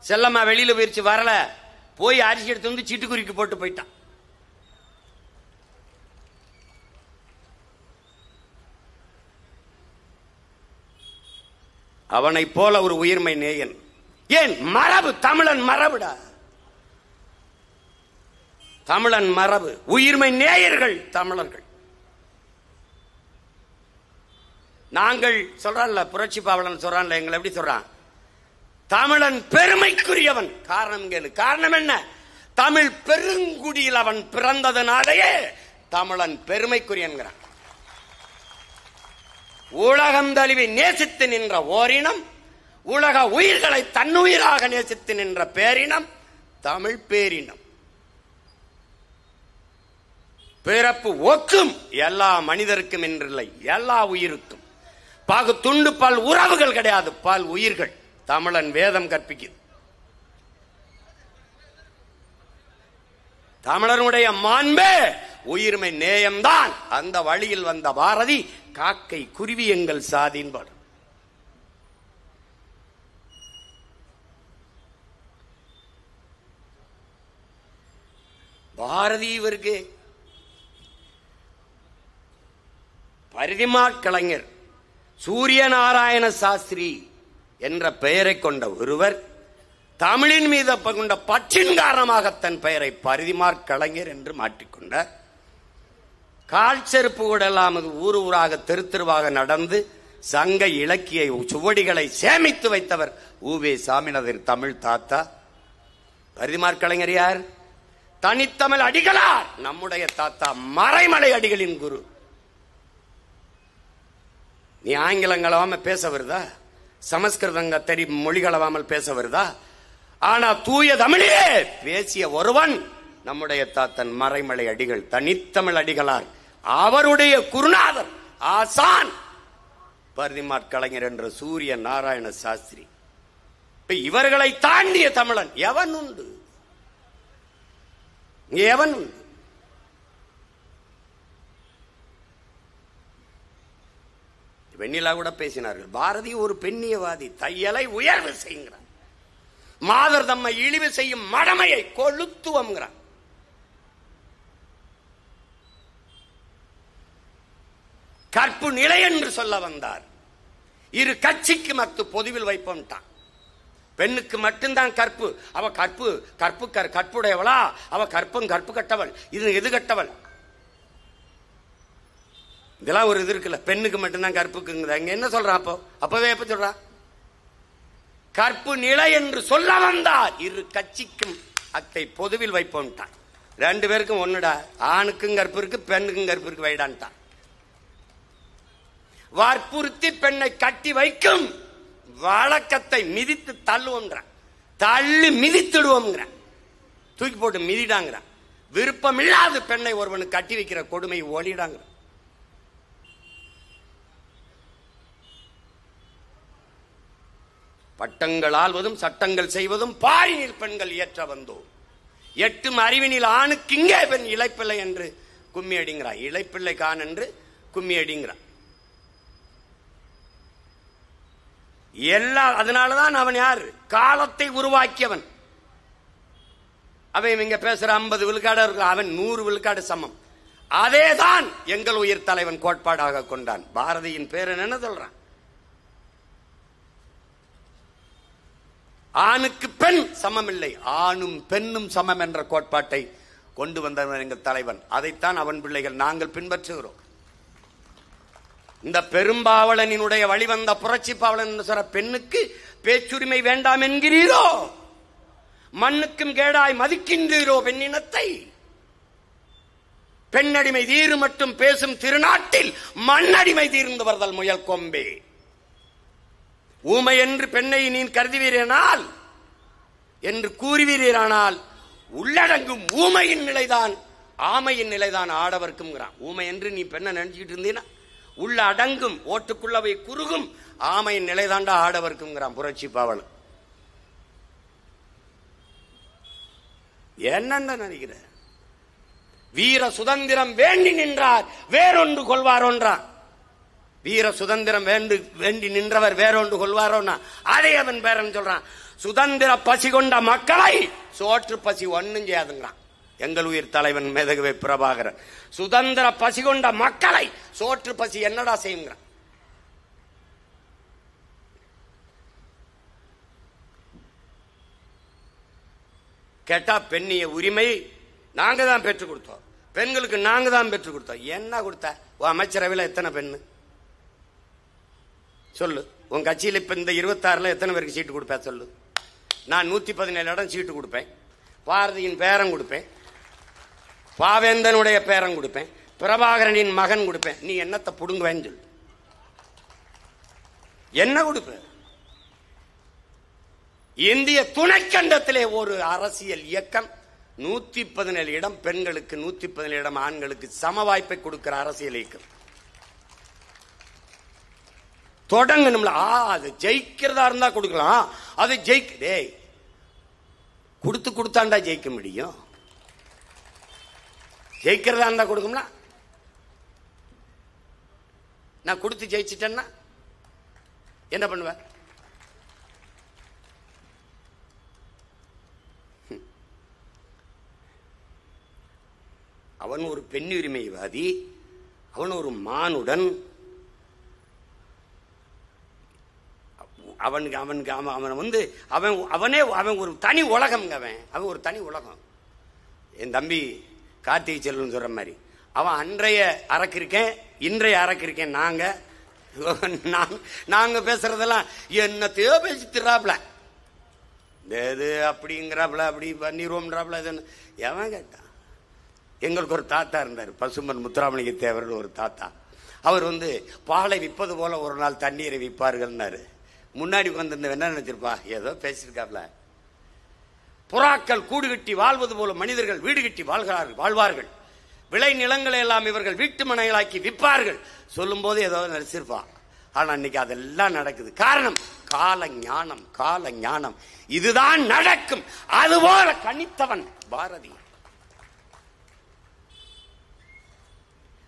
செல்லம்மா வெளியில போயிருச்சு, வரல, போய் அரிசி எடுத்து வந்து சிட்டுக்குருவிக்கு போட்டு போயிட்டான். அவனை போல ஒரு உயிர்மை நேயன். ஏன் மரபு, தமிழன் மரபுடா, தமிழன் மரபு. உயிர்மை நேயர்கள் தமிழர்கள். நாங்கள் சொல்றான்ல, புரட்சி பாவலன் சொல்றான்ல, எங்களை எப்படி சொல்றான், தமிழன் பெருமைக்குரியவன். காரணம் கேளு. காரணம் என்ன? தமிழ் பெருங்குடியில் அவன் பிறந்ததனாலேயே தமிழன் பெருமைக்குரியன்கிறான். உலகம் தழுவி நேசித்து நின்ற ஓரினம், உலக உயிர்களை தன்னுயிராக நேசித்து நின்ற பேரினம் தமிழ் பேரினம். பிறப்பு ஒக்கும் எல்லா மனிதருக்கும் என்றில்லை, எல்லா உயிருக்கும். பாகு துண்டு பல் உறவுகள் கிடையாது, பல் உயிர்கள். தமிழன் வேதம் கற்பிக்குது. தமிழனுடைய மாண்பே உயிர்மை நேயம்தான். அந்த வழியில் வந்த பாரதி காக்கை குருவி எங்கள் சாதின்பார். பாரதி இவருக்கு பரிதிமா கலைஞர் சூரிய நாராயண சாஸ்திரி என்ற பெயரை கொண்ட ஒருவர் தமிழின் மீது கொண்ட பற்றின் காரணமாக தன் பெயரை பரிதிமாற் கலைஞர் என்று மாற்றிக்கொண்டார். கால் செருப்பு கூட இல்லாமல் ஊர் ஊராக தெரு தெருவாக நடந்து சங்க இலக்கிய சுவடிகளை சேமித்து வைத்தவர் உவே சாமிநாதர் தமிழ் தாத்தா. பரிதிமாற் கலைஞர் யார்? தனித்தமிழ் அடிகளார், நம்முடைய தாத்தா மறைமலை அடிகளின் குரு. நீ ஆங்கிலம் கலவாம பேச வருதா, சமஸ்கிருதங்க தெரி மொழி கலவாமல் பேச வருதா? ஆனா தூய தமிழிலே பேசிய ஒருவன் நம்முடைய தாத்தன் மறைமலை அடிகள், தனித்தமிழ் அடிகளார். அவருடைய குருநாதர் ஆசான் பரிதிமாற் கலைஞர் என்ற சூரிய நாராயண சாஸ்திரி. இவர்களை தாண்டிய தமிழன் எவன் உண்டு? எவன் உண்டு? வெண்ணிலா கூட பேசினார்கள். பாரதி ஒரு பெண்ணியவாதி, தையலை உயர்வு செய்கிறார், மாதர் தம்மை இழிவு செய்யும் மடமையை கொளுத்துவம்ங்கிறார். கற்பு நிலை என்று சொல்ல வந்தார். இரு கட்சிக்கு மத்து பொதுவில் வைப்போம்ட்டான். பெண்ணுக்கு மட்டும்தான் கற்பு. அவ கற்பு கற்பு கற்புடையவளா? அவ கற்பும் கற்பு கட்டவள். இது எது கட்டவள்? இதெல்லாம் ஒரு இது இருக்குல்ல, பெண்ணுக்கு மட்டும்தான் கற்புக்குங்க. இங்க என்ன சொல்றான்? அப்பவே எப்ப சொல்றான்? கற்பு நிலை என்று சொல்ல வந்தார். இரு கட்சிக்கும் அத்தை பொதுவில் வைப்போம்ட்டான். ரெண்டு பேருக்கும் ஒண்ணுடா, ஆணுக்கும் கற்பு இருக்கு, பெண்ணுக்கும் கற்பு இருக்கு, வைடான்ட்டான். வற்புறுத்தி பெண்ணை கட்டி வைக்கும் வழக்கத்தை மிதித்து தள்ளுவோம்ங்கிறான். தள்ளி மிதித்துடுவோம்ங்கிறான். தூக்கி போட்டு மிதிடாங்கிறான். விருப்பம் இல்லாத பெண்ணை ஒருவனுக்கு கட்டி வைக்கிற கொடுமை ஒளிடாங்கிறான். பட்டங்கள் ஆள்வதும் சட்டங்கள் செய்வதும் பாரினில் பெண்கள் இயற்ற வந்தோம். 8 அறிவினில் ஆணுக்கு இங்கே பெண் இளைப்பிள்ளை என்று கும்மி அடிங்கிறான். இளைப்பிள்ளை கான் என்று கும்மி அடிங்கிறான். எல்லா அதனாலதான் அவன் யாரு? காலத்தை உருவாக்கியவன். அவன் இங்க பேசுற 50 விழுக்காடு இருக்கு, அவன் 100 விழுக்காடு சமம். அதேதான் எங்கள் உயிர் தலைவன் கோட்பாடாக கொண்டான். பாரதியின் பேர் என்ன சொல்றான்? ஆணுக்கு பெண் சமம் இல்லை, ஆணும் பெண்ணும் சமம் என்ற கோட்பாட்டை கொண்டு வந்தவன் எங்கள் தலைவன். அதைத்தான் அவன் பிள்ளைகள் நாங்கள் பின்பற்றுகிறோம். இந்த பெரும்பாவளனினுடைய வழிவந்த புரட்சி பாவலன் சொல்ற பெண்ணுக்கு பேச்சுரிமை வேண்டாம் என்கிறீரோ? மண்ணுக்கும் கேடாய் மதிக்கின்றீரோ பெண்ணினத்தை? பெண்ணடிமை தீரு மட்டும் பேசும் திருநாட்டில் மண்ணடிமை தீர்ந்து வருதல் முயல் கொம்பே. ஊமை என்று பெண்ணை நீ கருதுவீரானால் என்று கூறுவீரானால் உள்ளடங்கும் ஊமையின் நிலைதான் ஆமையின் நிலைதான் ஆடவர்க்கும். ஊமை என்று நீ பெண்ணை நினைச்சுக்கிட்டு இருந்தீனா உள்ள அடங்கும் ஓட்டுக்குள்ளவை குறுகும் ஆமையின் நிலைதாண்டா ஆடவர்க்கும் புரட்சி பாவலன். என்னென்ன நினைக்கிற? வீர சுதந்திரம் வேண்டி நின்றார் வேறொன்று கொள்வாரோன்றான். வீர சுதந்திரம் வேண்டி நின்றவர் வேறொன்று கொள்வாரோன்னா அதை அவன் பேரன் சொல்றான். சுதந்திர பசி கொண்ட மக்களை சோற்று பசி ஒன்னும் செய்யாதுங்கிறான் எங்கள் உயிர் தலைவன் மேதகவே பிரபாகரன். சுதந்திர பசி கொண்ட மக்களை சோற்று பசி என்னடா செய்யுங்கிறான். கேட்டா பெண்ணிய உரிமை நாங்க தான் பெற்றுக் கொடுத்தோம், பெண்களுக்கு நாங்க தான் பெற்றுக் கொடுத்தோம். என்ன கொடுத்த? அமைச்சரவையில் எத்தனை பெண்ணு சொல்லு? உன் கட்சியில் இப்ப இந்த 26 எத்தனை பேருக்கு சீட்டு கொடுப்ப சொல்லு? நான் 117 இடம் சீட்டு கொடுப்பேன். பாரதியின் பேரன் கொடுப்பேன், பாவேந்தனுடைய பேரன் கொடுப்பேன், பிரபாகரனின் மகன் கொடுப்பேன். நீ என்னத்தை புடுங்குவேன்னு சொல்லு. என்ன கொடுப்ப? இந்திய துணைக்கண்டத்திலே ஒரு அரசியல் இயக்கம் 117 இடம் பெண்களுக்கு, 117 இடம் ஆண்களுக்கு சம வாய்ப்பை கொடுக்கிற அரசியல் இயக்கம் தொடங்கணும்ல. அது ஜெயிக்கிறதா இருந்தா கொடுக்கலாம். அது கொடுத்தாண்டா ஜெயிக்க முடியும். ஜெயிக்கிறதா இருந்தா கொடுக்கும்ல. நான் கொடுத்து ஜெயிச்சிட்டேன்னா என்ன பண்ணுவேன்? அவன் ஒரு பெண்ணுரிமைவாதி, அவன் ஒரு மானுடன். அவன் ஒரு தனி உலகம். அவன் ஒரு தனி உலகம். என் தம்பி கார்த்திகை செல்வன் சொல்ற மாதிரி அவன் அன்றைய அரக்கிருக்கேன், இன்றைய அரக்கிருக்கேன். நாங்க பேசுறதெல்லாம் என்னத்தையோ பேசி திராப்ல அப்படிங்கிறாப்ல, அப்படி பண்ணிடுவோம்ன்றாப்ல. எவன் கேட்டான்? எங்களுக்கு ஒரு தாத்தா இருந்தார், பசும்பன் முத்துராமலிங்க தேவர்கள் ஒரு தாத்தா. அவர் பாலை விற்பது போல ஒரு நாள் தண்ணீரை விற்பார்கள்னாரு. முன்னாடி உட்கார்ந்து என்ன நினைச்சிருப்பா? ஏதோ பேசியிருக்காப்ல. புறாக்கள் கூடு கட்டி வாழ்வது போல மனிதர்கள் வீடு கட்டி வாழ்வார்கள். விளை நிலங்களை எல்லாம் இவர்கள் வீட்டு மனைகளாக்கி விற்பார்கள். சொல்லும் போது ஏதோ நினைச்சிருப்பா. ஆனா இன்னைக்கு அதெல்லாம் நடக்குது. காரணம் கால ஞானம். கால ஞானம் இதுதான் நடக்கும். அதுபோல கணித்தவன் பாரதி.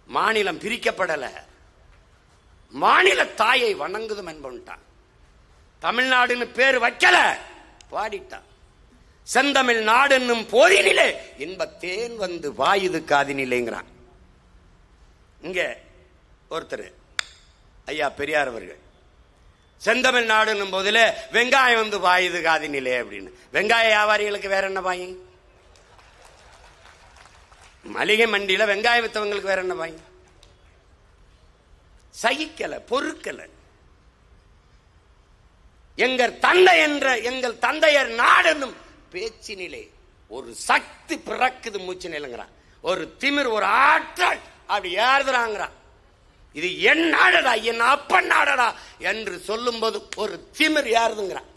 மாநிலம் பிரிக்கப்படல, மாநில தாயை வணங்குதும் என்பான். தமிழ்நாடுன்னு பேர் வைக்கல, பாடிட்டான். செந்தமிழ் நாடு என்னும் போதினிலே இன்பத்தேன் வந்து வாயுது காதினிலேங்கிறான். இங்க ஒருத்தர் ஐயா பெரியார் அவர்கள் செந்தமிழ் நாடு என்னும் போதிலே வெங்காயம் வந்து வாயுது காதினிலே அப்படின்னு. வெங்காய வியாபாரிகளுக்கு வேற என்ன பாய்? மளிகை மண்டியில வெங்காயம் வித்தவங்களுக்கு வேற என்ன பாய்? சகிக்கல, பொறுக்கல. எங்கள் தந்தையர் நாடென்னும் பேச்சினிலே ஒரு சக்தி பிறக்குது மூச்சு நிலங்கிறான். ஒரு திமிர், ஒரு ஆற்றல் அப்படி ஏறுறாங்கிறான். இது என் நாடடா, என் அப்பன் நாடடா என்று சொல்லும் போது ஒரு திமிர் ஏறுதுங்கிறான்.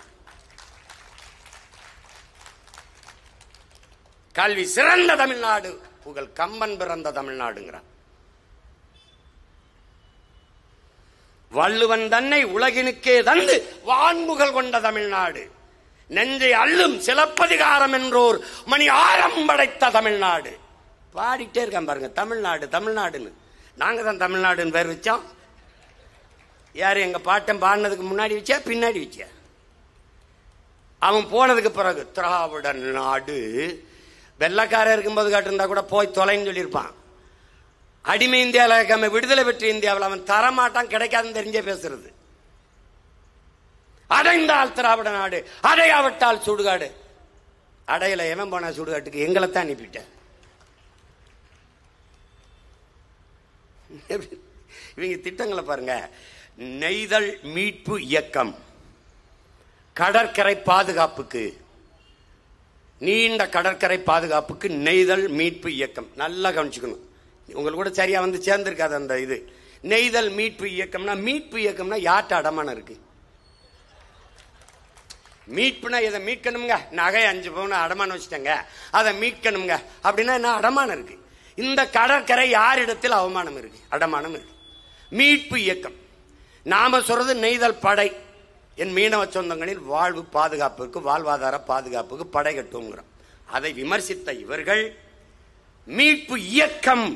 கல்வி சிறந்த தமிழ்நாடு, புகழ் கம்பன் பிறந்த தமிழ்நாடுங்கிறான். வள்ளுவன் தன்னை உலகினுக்கே தந்து வான்முகல் கொண்ட தமிழ்நாடு, நெஞ்சை அள்ளும் சிலப்பதிகாரம் என்றோர் மணி ஆரம் படைத்த தமிழ்நாடு. பாடிட்டே இருக்கான் பாருங்க, தமிழ்நாடு தமிழ்நாடுன்னு. நாங்க தான் தமிழ்நாடுன்னு பேர் வச்சோம். யாரு எங்க பாட்டன் பாடினதுக்கு முன்னாடி வச்சா பின்னாடி வச்சா? அவன் போனதுக்கு பிறகு திராவிட நாடு. வெள்ளக்காரர் இருக்கும்போது காட்டிருந்தா கூட போய் தொலைன்னு சொல்லியிருப்பான். அடிமை இந்தியாவில் விடுதலை பெற்ற இந்தியாவில் அவன் தரமாட்டான், கிடைக்காதுன்னு தெரிஞ்சே பேசுறது. அடைந்தால் திராவிட நாடு, அடையாவிட்டால் சுடுகாடு. அடையில எவன் போன சுடுகாட்டுக்கு? எங்களைத்தான் அனுப்பிட்ட. இவங்க திட்டங்களை பாருங்க. நெய்தல் மீட்பு இயக்கம், கடற்கரை பாதுகாப்புக்கு, நீண்ட கடற்கரை பாதுகாப்புக்கு நெய்தல் மீட்பு இயக்கம். நல்லா கவனிச்சுக்கணும். உங்களுக்கு கூட சரியா வந்து சேர்ந்திருக்காது அந்த இது. நெய்தல் மீட்பு இயக்கம்னா, மீட்பு இயக்கம்னா யார்ட்ட அடமானம் இருக்கு? மீட்புனா இதை மீட்கணுங்க, நகை 5 பவுன் அடமானம் வச்சுட்டேங்க, அதை மீட்கணுங்க அப்படின்னா என்ன அடமானம் இருக்கு? இந்த கடற்கரை யாரிடத்தில் அவமானம் இருக்கு? அடமானம் இருக்கு. மீட்பு இயக்கம். நாம சொல்றது நெய்தல் படை. என் மீனவ சொந்தங்களின் வாழ்வு பாதுகாப்புக்கு, வாழ்வாதார பாதுகாப்புக்கு படை கட்டுங்கிறோம். அதை விமர்சித்த இவர்கள் மீட்பு இயக்கம்,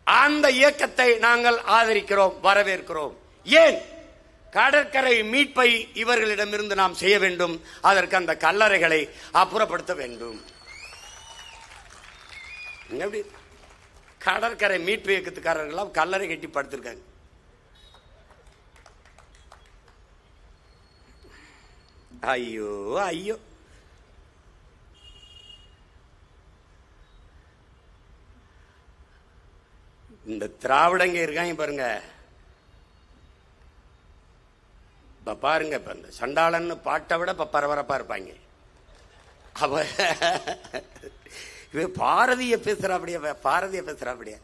அந்த இயக்கத்தை நாங்கள் ஆதரிக்கிறோம், வரவேற்கிறோம். ஏன்? கடற்கரை மீட்பை இவர்களிடமிருந்து நாம் செய்ய வேண்டும். அதற்கு அந்த கல்லறைகளை அப்புறப்படுத்த வேண்டும். எப்படி கடற்கரை மீட்பு இயக்கத்துக்காரர்கள் கல்லறை கட்டி படுத்திருக்காங்க. ஐயோ ஐயோ. இந்த திராவிடங்க இருக்காங்க பாருங்க. இப்ப பாருங்க, இப்ப இந்த சண்டாளன்னு பாட்டை விட இப்ப பரபரப்பா இருப்பாங்க. அவ பாரதிய பேசுறாப்படியா, பாரதிய பேசுறாப்படியா.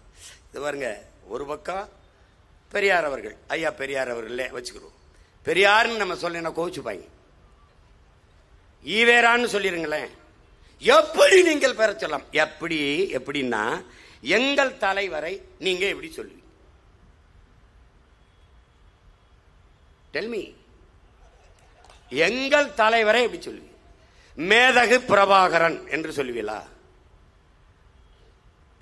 இது பாருங்க, ஒரு பக்கம் பெரியார் அவர்கள், ஐயா பெரியார் அவர்களே வச்சுக்கிறோம். பெரியார்னு நம்ம சொல்ல கோவிச்சுப்பாங்க. ஈவேரான்னு சொல்லிருங்களேன். எப்படி நீங்கள் பெற சொல்லலாம்? எப்படி? எப்படின்னா, எங்கள் தலைவரை நீங்க எப்படி சொல்லுவீங்க? Tell me. எங்கள் தலைவரை எப்படி சொல்லுவீங்க? மேதகு பிரபாகரன் என்று சொல்லுவீங்களா?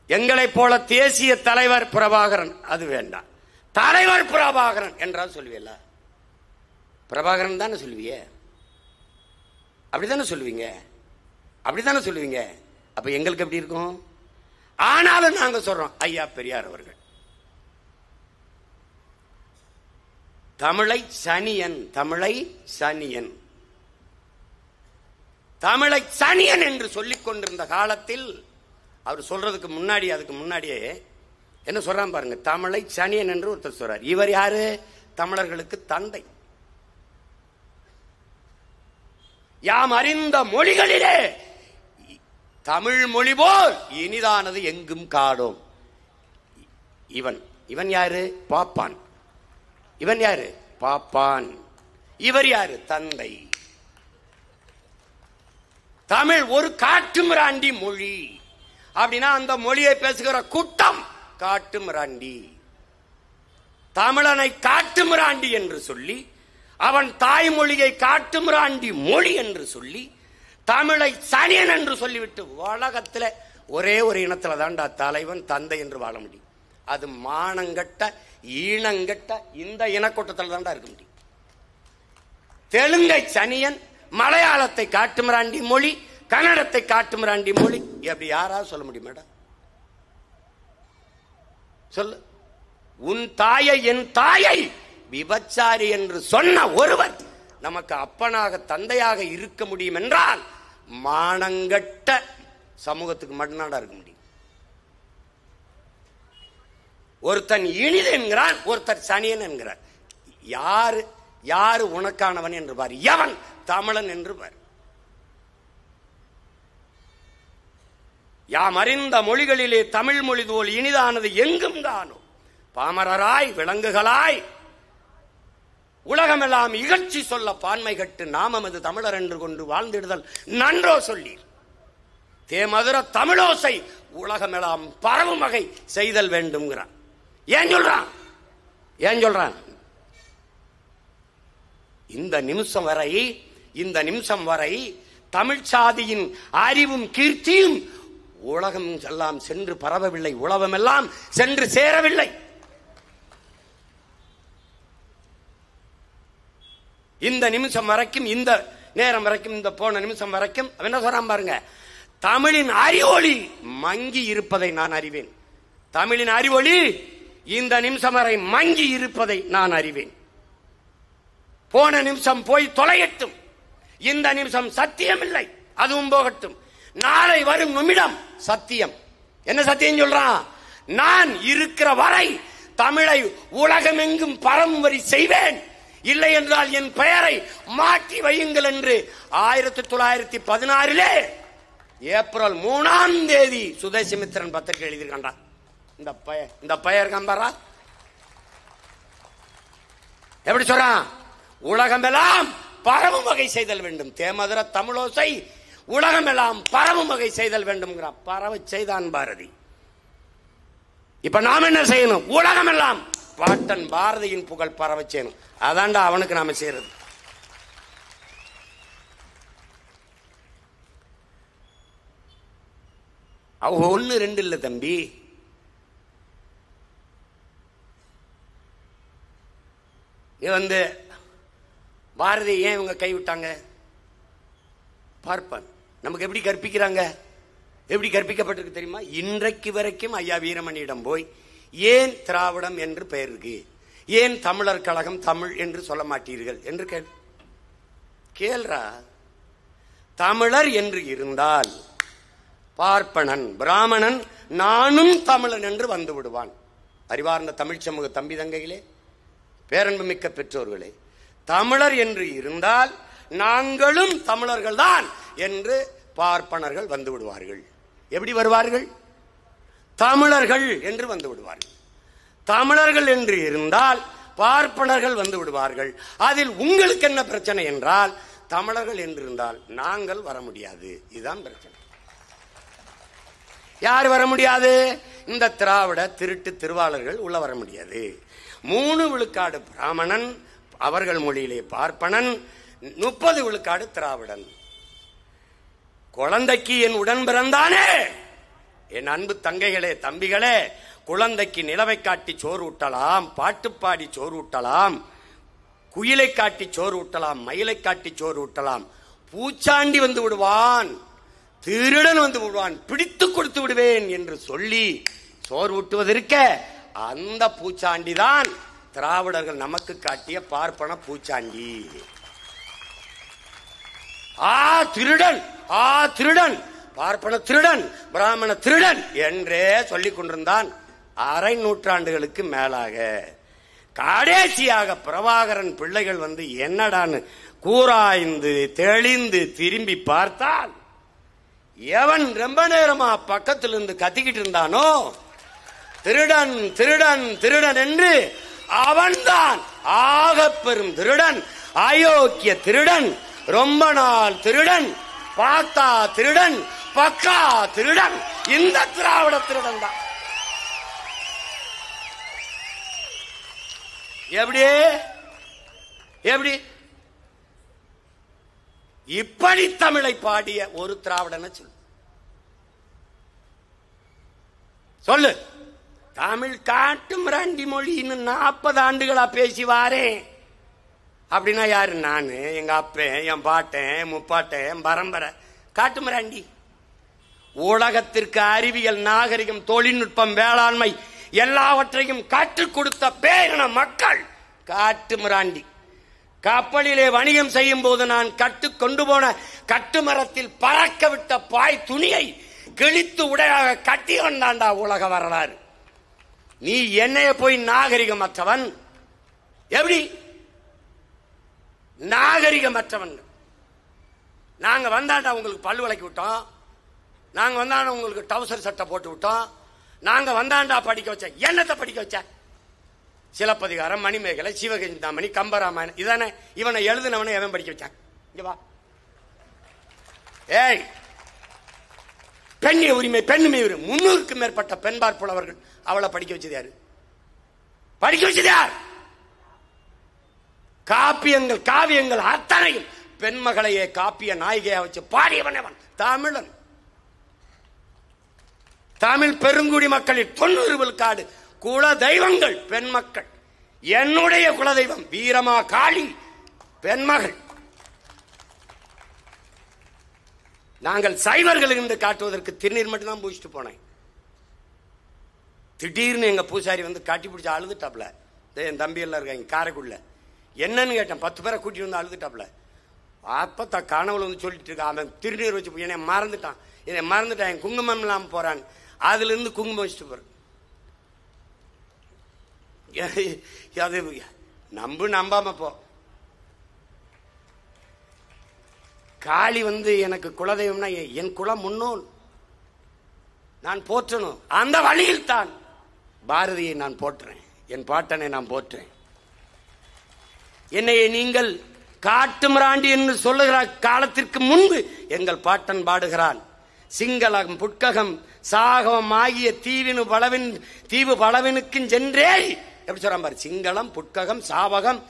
எங்களை போல தேசிய தலைவர் பிரபாகரன், அது வேண்டாம். தலைவர் பிரபாகரன் என்றால் சொல்லுவீங்களா? பிரபாகரன் தானே சொல்லுவீங்க, அப்படித்தானே சொல்லுவீங்க, அப்படித்தானே சொல்லுவீங்க. அப்ப எங்களுக்கு எப்படி இருக்கும்? ஆனாலும் நாங்க சொல்றோம், ஐயா பெரியார் அவர்கள் தமிழை சனியன், தமிழை சனியன், தமிழை சனியன் என்று சொல்லிக் கொண்டிருந்த காலத்தில் அவர் சொல்றதுக்கு முன்னாடி, அதுக்கு முன்னாடியே என்ன சொல்றான் பாருங்க. தமிழை சனியன் என்று ஒருத்தர் சொல்றார். இவர் யாரு? தமிழர்களுக்கு தந்தை. யாம் அறிந்த மொழிகளிலே தமிழ் மொழி போல் இனிதானது எங்கும் காணோம். இவன் இவன் யாரு? பாப்பான். இவன் யாரு? பாப்பான். இவர் யாரு? தந்தை. தமிழ் ஒரு காட்டுமிராண்டி மொழி அப்படின்னா அந்த மொழியை பேசுகிற கூட்டம் காட்டுமிராண்டி. தமிழனை காட்டுமிராண்டி என்று சொல்லி, அவன் தாய்மொழியை காட்டுமிராண்டி மொழி என்று சொல்லி, தமிழை சனியன் என்று சொல்லிவிட்டு உலகத்தில் ஒரே ஒரு இனத்துல தான்டா தலைவன் தந்தை என்று வாழ முடியும். அது மானங்கட்ட ஈனங்கட்ட இந்த இனக்கூட்டத்தில் தான்டா இருக்க முடியும். தெலுங்கை சனியன், மலையாளத்தை காட்டுமிராண்டி மொழி, கன்னடத்தை காட்டுமிராண்டி மொழி, எப்படி யாராவது சொல்ல முடியும் மேடம்? சொல்லு. உன் தாயை என் தாயை விபச்சாரி என்று சொன்ன ஒருவர் நமக்கு அப்பனாக தந்தையாக இருக்க முடியும் என்றால் மானங்கட்ட சமூகத்துக்கு மட்டும்தான் இருக்க முடியும். ஒருத்தன் இனிது என்கிறான், ஒருத்தர் சனியன் என்கிறார். யாரு யாரு உனக்கானவன் என்று பார், எவன் தமிழன் என்று பார். யாம் அறிந்த மொழிகளிலே தமிழ் மொழி போல் இனிதானது எங்கும் காணோம். பாமரராய் விலங்குகளாய் உலகமெல்லாம் இகழ்ச்சி சொல்ல பான்மை கட்டு நாமமது தமிழர் என்று கொண்டு வாழ்ந்திடுதல் நன்றோ சொல்லி தேமதுர தமிழோசை உலகமெல்லாம் பரவும் வகை செய்தல் வேண்டும்ங்கிறான். ஏன் சொல்றான்? ஏன் சொல்றான்? இந்த நிமிஷம் வரை தமிழ் சாதியின் அறிவும் கீர்த்தியும் உலகம் எல்லாம் சென்று பரவவில்லை, உலகமெல்லாம் சென்று சேரவில்லை. இந்த நிமிஷம் வரைக்கும், இந்த நேரம் வரைக்கும், இந்த போன நிமிஷம் வரைக்கும் என்ன சொல்றான் பாருங்க, தமிழின் அறிவொளி மங்கி இருப்பதை நான் அறிவேன். தமிழின் அறிவொளி இந்த நிமிஷம் வரை மங்கி இருப்பதை நான் அறிவேன். போன நிமிஷம் போய் தொலையட்டும், இந்த நிமிஷம் சத்தியம் இல்லை, அதுவும் போகட்டும். நாளை வரும் நிமிடம் சத்தியம். என்ன சத்தியம் சொல்றான்? நான் இருக்கிற வரை தமிழை உலகமெங்கும் பரம்பரை செய்வேன், இல்லை என்றால் என் பெயரை மாற்றி வையுங்கள் என்று 1916 ஏப்ரல் 3 சுதேசிமித்திரன் பத்திரிகை எழுதியிருக்கான். இந்த பெயர் கம்பரா எப்படி சொல்றான்? உலகமெல்லாம் பரவும் வகை செய்தல் வேண்டும், தேமதுர தமிழோசை உலகமெல்லாம் பரவும் வகை செய்தல் வேண்டும். பரவ செய்தான் பாரதி. இப்ப நாம் என்ன செய்யணும்? உலகமெல்லாம் பாட்டன் பாரதியின் புகழ் பரவ செய்யணும். அதான்டா அவனுக்கு நாம செய்யறது. அவ 1 2 இல்ல தம்பி, வந்து பாரதி ஏன் இவங்க கைவிட்டாங்க? பார்ப்பான். நமக்கு எப்படி கற்பிக்கிறாங்க, எப்படி கற்பிக்கப்பட்டிருக்கு தெரியுமா? இன்றைக்கு வரைக்கும் ஐயா வீரமணியிடம் போய் ஏன் திராவிடம் என்று பெயர் இருக்கு, ஏன் தமிழர் கழகம் தமிழ் என்று சொல்ல மாட்டீர்கள் என்று கேள்றா. தமிழர் என்று இருந்தால் பார்ப்பனன் பிராமணன் நானும் தமிழன் என்று வந்து விடுவான். அறிவார்ந்த தமிழ் சமூக தம்பி தங்கைகளே, பேரன்பு மிக்க பெற்றோர்களே, தமிழர் என்று இருந்தால் நாங்களும் தமிழர்கள் தான் என்று பார்ப்பனர்கள் வந்து விடுவார்கள். எப்படி வருவார்கள்? தமிழர்கள் என்று வந்து விடுவார்கள். தமிழர்கள் என்று இருந்தால் பார்ப்பனர்கள் வந்து விடுவார்கள். அதில் உங்களுக்கு என்ன பிரச்சனை என்றால், தமிழர்கள் என்று இருந்தால் நாங்கள் வர முடியாது. இதுதான் பிரச்சனை. யார் வர முடியாது? இந்த திராவிட திருட்டு திருவாளர்கள் உள்ள வர முடியாது. 3 விழுக்காடு பிராமணன், அவர்கள் மொழியிலே பார்ப்பனன், 30 விழுக்காடு திராவிடன். குழந்தைக்கு என் உடன் பிறந்தானே, என் அன்பு தங்கைகளே தம்பிகளே, குழந்தைக்கு நிலவை காட்டி சோறு ஊட்டலாம், பாட்டுப்பாடி சோறு ஊட்டலாம், குயிலை காட்டி சோறு ஊட்டலாம், மயிலை காட்டி சோறு ஊட்டலாம். பூச்சாண்டி வந்து விடுவான், திருடன் வந்து விடுவான், பிடித்து கொடுத்து விடுவேன் என்று சொல்லி சோறு ஊட்டுவதற்க அந்த பூச்சாண்டி தான் திராவிடர்கள் நமக்கு காட்டிய பார்ப்பன பூச்சாண்டி. திருடன், திருடன், பார்ப்பன திருடன், பிராமண திருடன் என்றே சொல்லிக் கொண்டிருந்தான். அரை நூற்றாண்டுகளுக்கு மேலாக கடைசியாக பிரபாகரன் பிள்ளைகள் வந்து என்னடான்னு கூராய்ந்து தெளிந்து திரும்பி பார்த்தால், எவன் ரொம்ப நேரமா பக்கத்தில் இருந்து கத்திக்கிட்டு இருந்தானோ திருடன் திருடன் திருடன் என்று, அவன்தான் ஆக பெரும் திருடன், அயோக்கிய திருடன், ரொம்ப நாள் திருடன், பார்த்தா திருடன், பக்கா திருடன், இந்த திராவிட திருடன் தான். எப்படி எப்படி இப்படி தமிழை பாடிய ஒரு திராவிடனை சொல்லு. தமிழ் காட்டு மிராண்டி மொழின்னு 40 ஆண்டுகளா பேசி வாரேன் அப்படின்னா யாரு? நானு, எங்க அப்பன், என் பாட்டன், முப்பாட்டன், பரம்பரை காட்டு மிராண்டி. உலகத்திற்கு அறிவியல், நாகரிகம், தொழில்நுட்பம், வேளாண்மை எல்லாவற்றையும் கற்றுக் கொடுத்த பேரின மக்கள் காட்டு மிராண்டி. கப்பலிலே வணிகம் செய்யும் போது நான் கொண்டு போன கட்டுமரத்தில் பறக்க விட்ட பாய் துணியை கிழித்து உடையாக கட்டி வந்தாண்டா உலக வரலாறு. நீ என்னைய போய் நாகரிகமற்றவன், எப்படி நாகரிகமற்றவன்? நாங்க வந்தாண்டா உங்களுக்கு பல்லு விளக்கி விட்டோம், நாங்க வந்தாண்டா உங்களுக்கு டவுசர் சட்டை போட்டு விட்டோம், நாங்க வந்தாண்டா படிக்க வச்ச. என்னத்தை படிக்க வச்ச? சிலப்பதிகாரம், மணிமேகலை, சிவகஞ்சிதாமணி, கம்பராமாயணம் இதானே. இவனை எழுதுனவனை எவன் படிக்க வச்சான்? இங்க வா. ஏய், பெண்ணிய உரிமை, பெண்ணுமை உரிமை, 300க்கும் மேற்பட்ட பெண்பார் புலவர்கள். அவளை படிக்க வச்சது யாரு? படிக்க வச்சது யார்? காப்பியங்கள் காவியங்கள் அத்தனையும் பெண்மகளையே காப்பிய நாயகியா வச்சு பாடியவன் அவன் தமிழன். தமிழ் பெருங்குடி மக்களில் 90 விழுக்காடு குல தெய்வங்கள் பெண் மக்கள். என்னுடைய குலதெய்வம் வீரமா காளி பெண்மகள். நாங்கள் சைவர்கள் என்று காட்டுவதற்கு திருநீர் மட்டும் தான் பூசிட்டு போனேன். திடீர்னு எங்க பூசாரி வந்து காட்டி பிடிச்சி அழுதுட்டாப்ல. என் தம்பி எல்லாம் இருக்காங்க காரைக்குள்ள. என்னன்னு கேட்டேன். 10 பேரை கூட்டிட்டு வந்து அழுதுட்டாப்ல. அப்ப கனவுல வந்து சொல்லிட்டு இருக்கா, அவன் திருநீர் வச்சு என்னை மறந்துட்டான் என் குங்குமம் இல்லாம போறான். அதுல இருந்து குங்குமம் வச்சுட்டு போற. அது நம்பாம போ. காளி வந்து எனக்கு குலதெய்வம்னா என் குலம் முன்னோன், நான் போற்றணும். அந்த வழியில் தான் பாரதியை நான் போற்றுறேன், என் பாட்டனை நான் போற்றேன். என்னை நீங்கள் காட்டுமிராண்டி என்று சொல்லுகிற காலத்திற்கு முன்பு எங்கள் பாட்டன் பாடுகிறான். சிங்களம் புட்ககம் சாகவம் ஆகிய தீவு பலவினுக்கும் சென்றேறி. எப்படி சொல்றான் பாரு. சிங்களம் புட்ககம் சாவகம்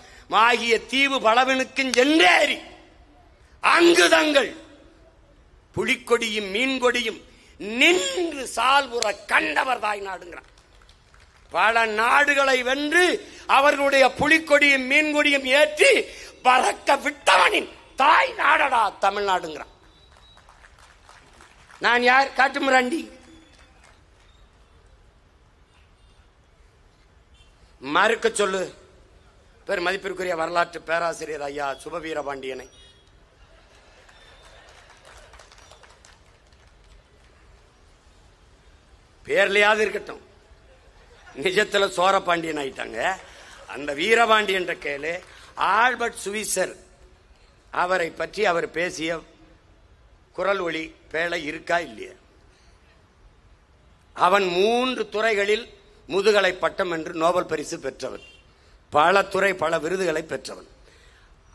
ஆகிய தீவு பலவினுக்கும் சென்றேறி அங்கு தங்கள் புலிக்கொடியும் மீன்கொடியும் நின்று சால்புற கண்டவர் தாய் நாடுங்கிறான். பல நாடுகளை வென்று அவர்களுடைய புலிக்கொடியும் மீன்கொடியும் ஏற்றி பறக்க விட்டவனின் தாய் நாடடா தமிழ்நாடுங்கிறான். நான் யார்? காட்டுமிராண்டி. மறுக்க சொல்லு பேர் மதிப்பிற்குரிய வரலாற்று பேராசிரியர் ஐயா சுபவீரபாண்டியனை. பேர்லையாவது இருக்கட்டும், நிஜத்துல சோரபாண்டியன் ஆயிட்டாங்க. அந்த வீரபாண்டி என்ற கேளு. ஆல்பர்ட் சுவிசர் அவரை பற்றி அவர் பேசிய குரல் ஒளி பேழை இருக்கா இல்லையா? அவன் 3 துறைகளில் முதுகலை பட்டம் என்று நோபல் பரிசு பெற்றவன். பல துறை பல விருதுகளை பெற்றவன்.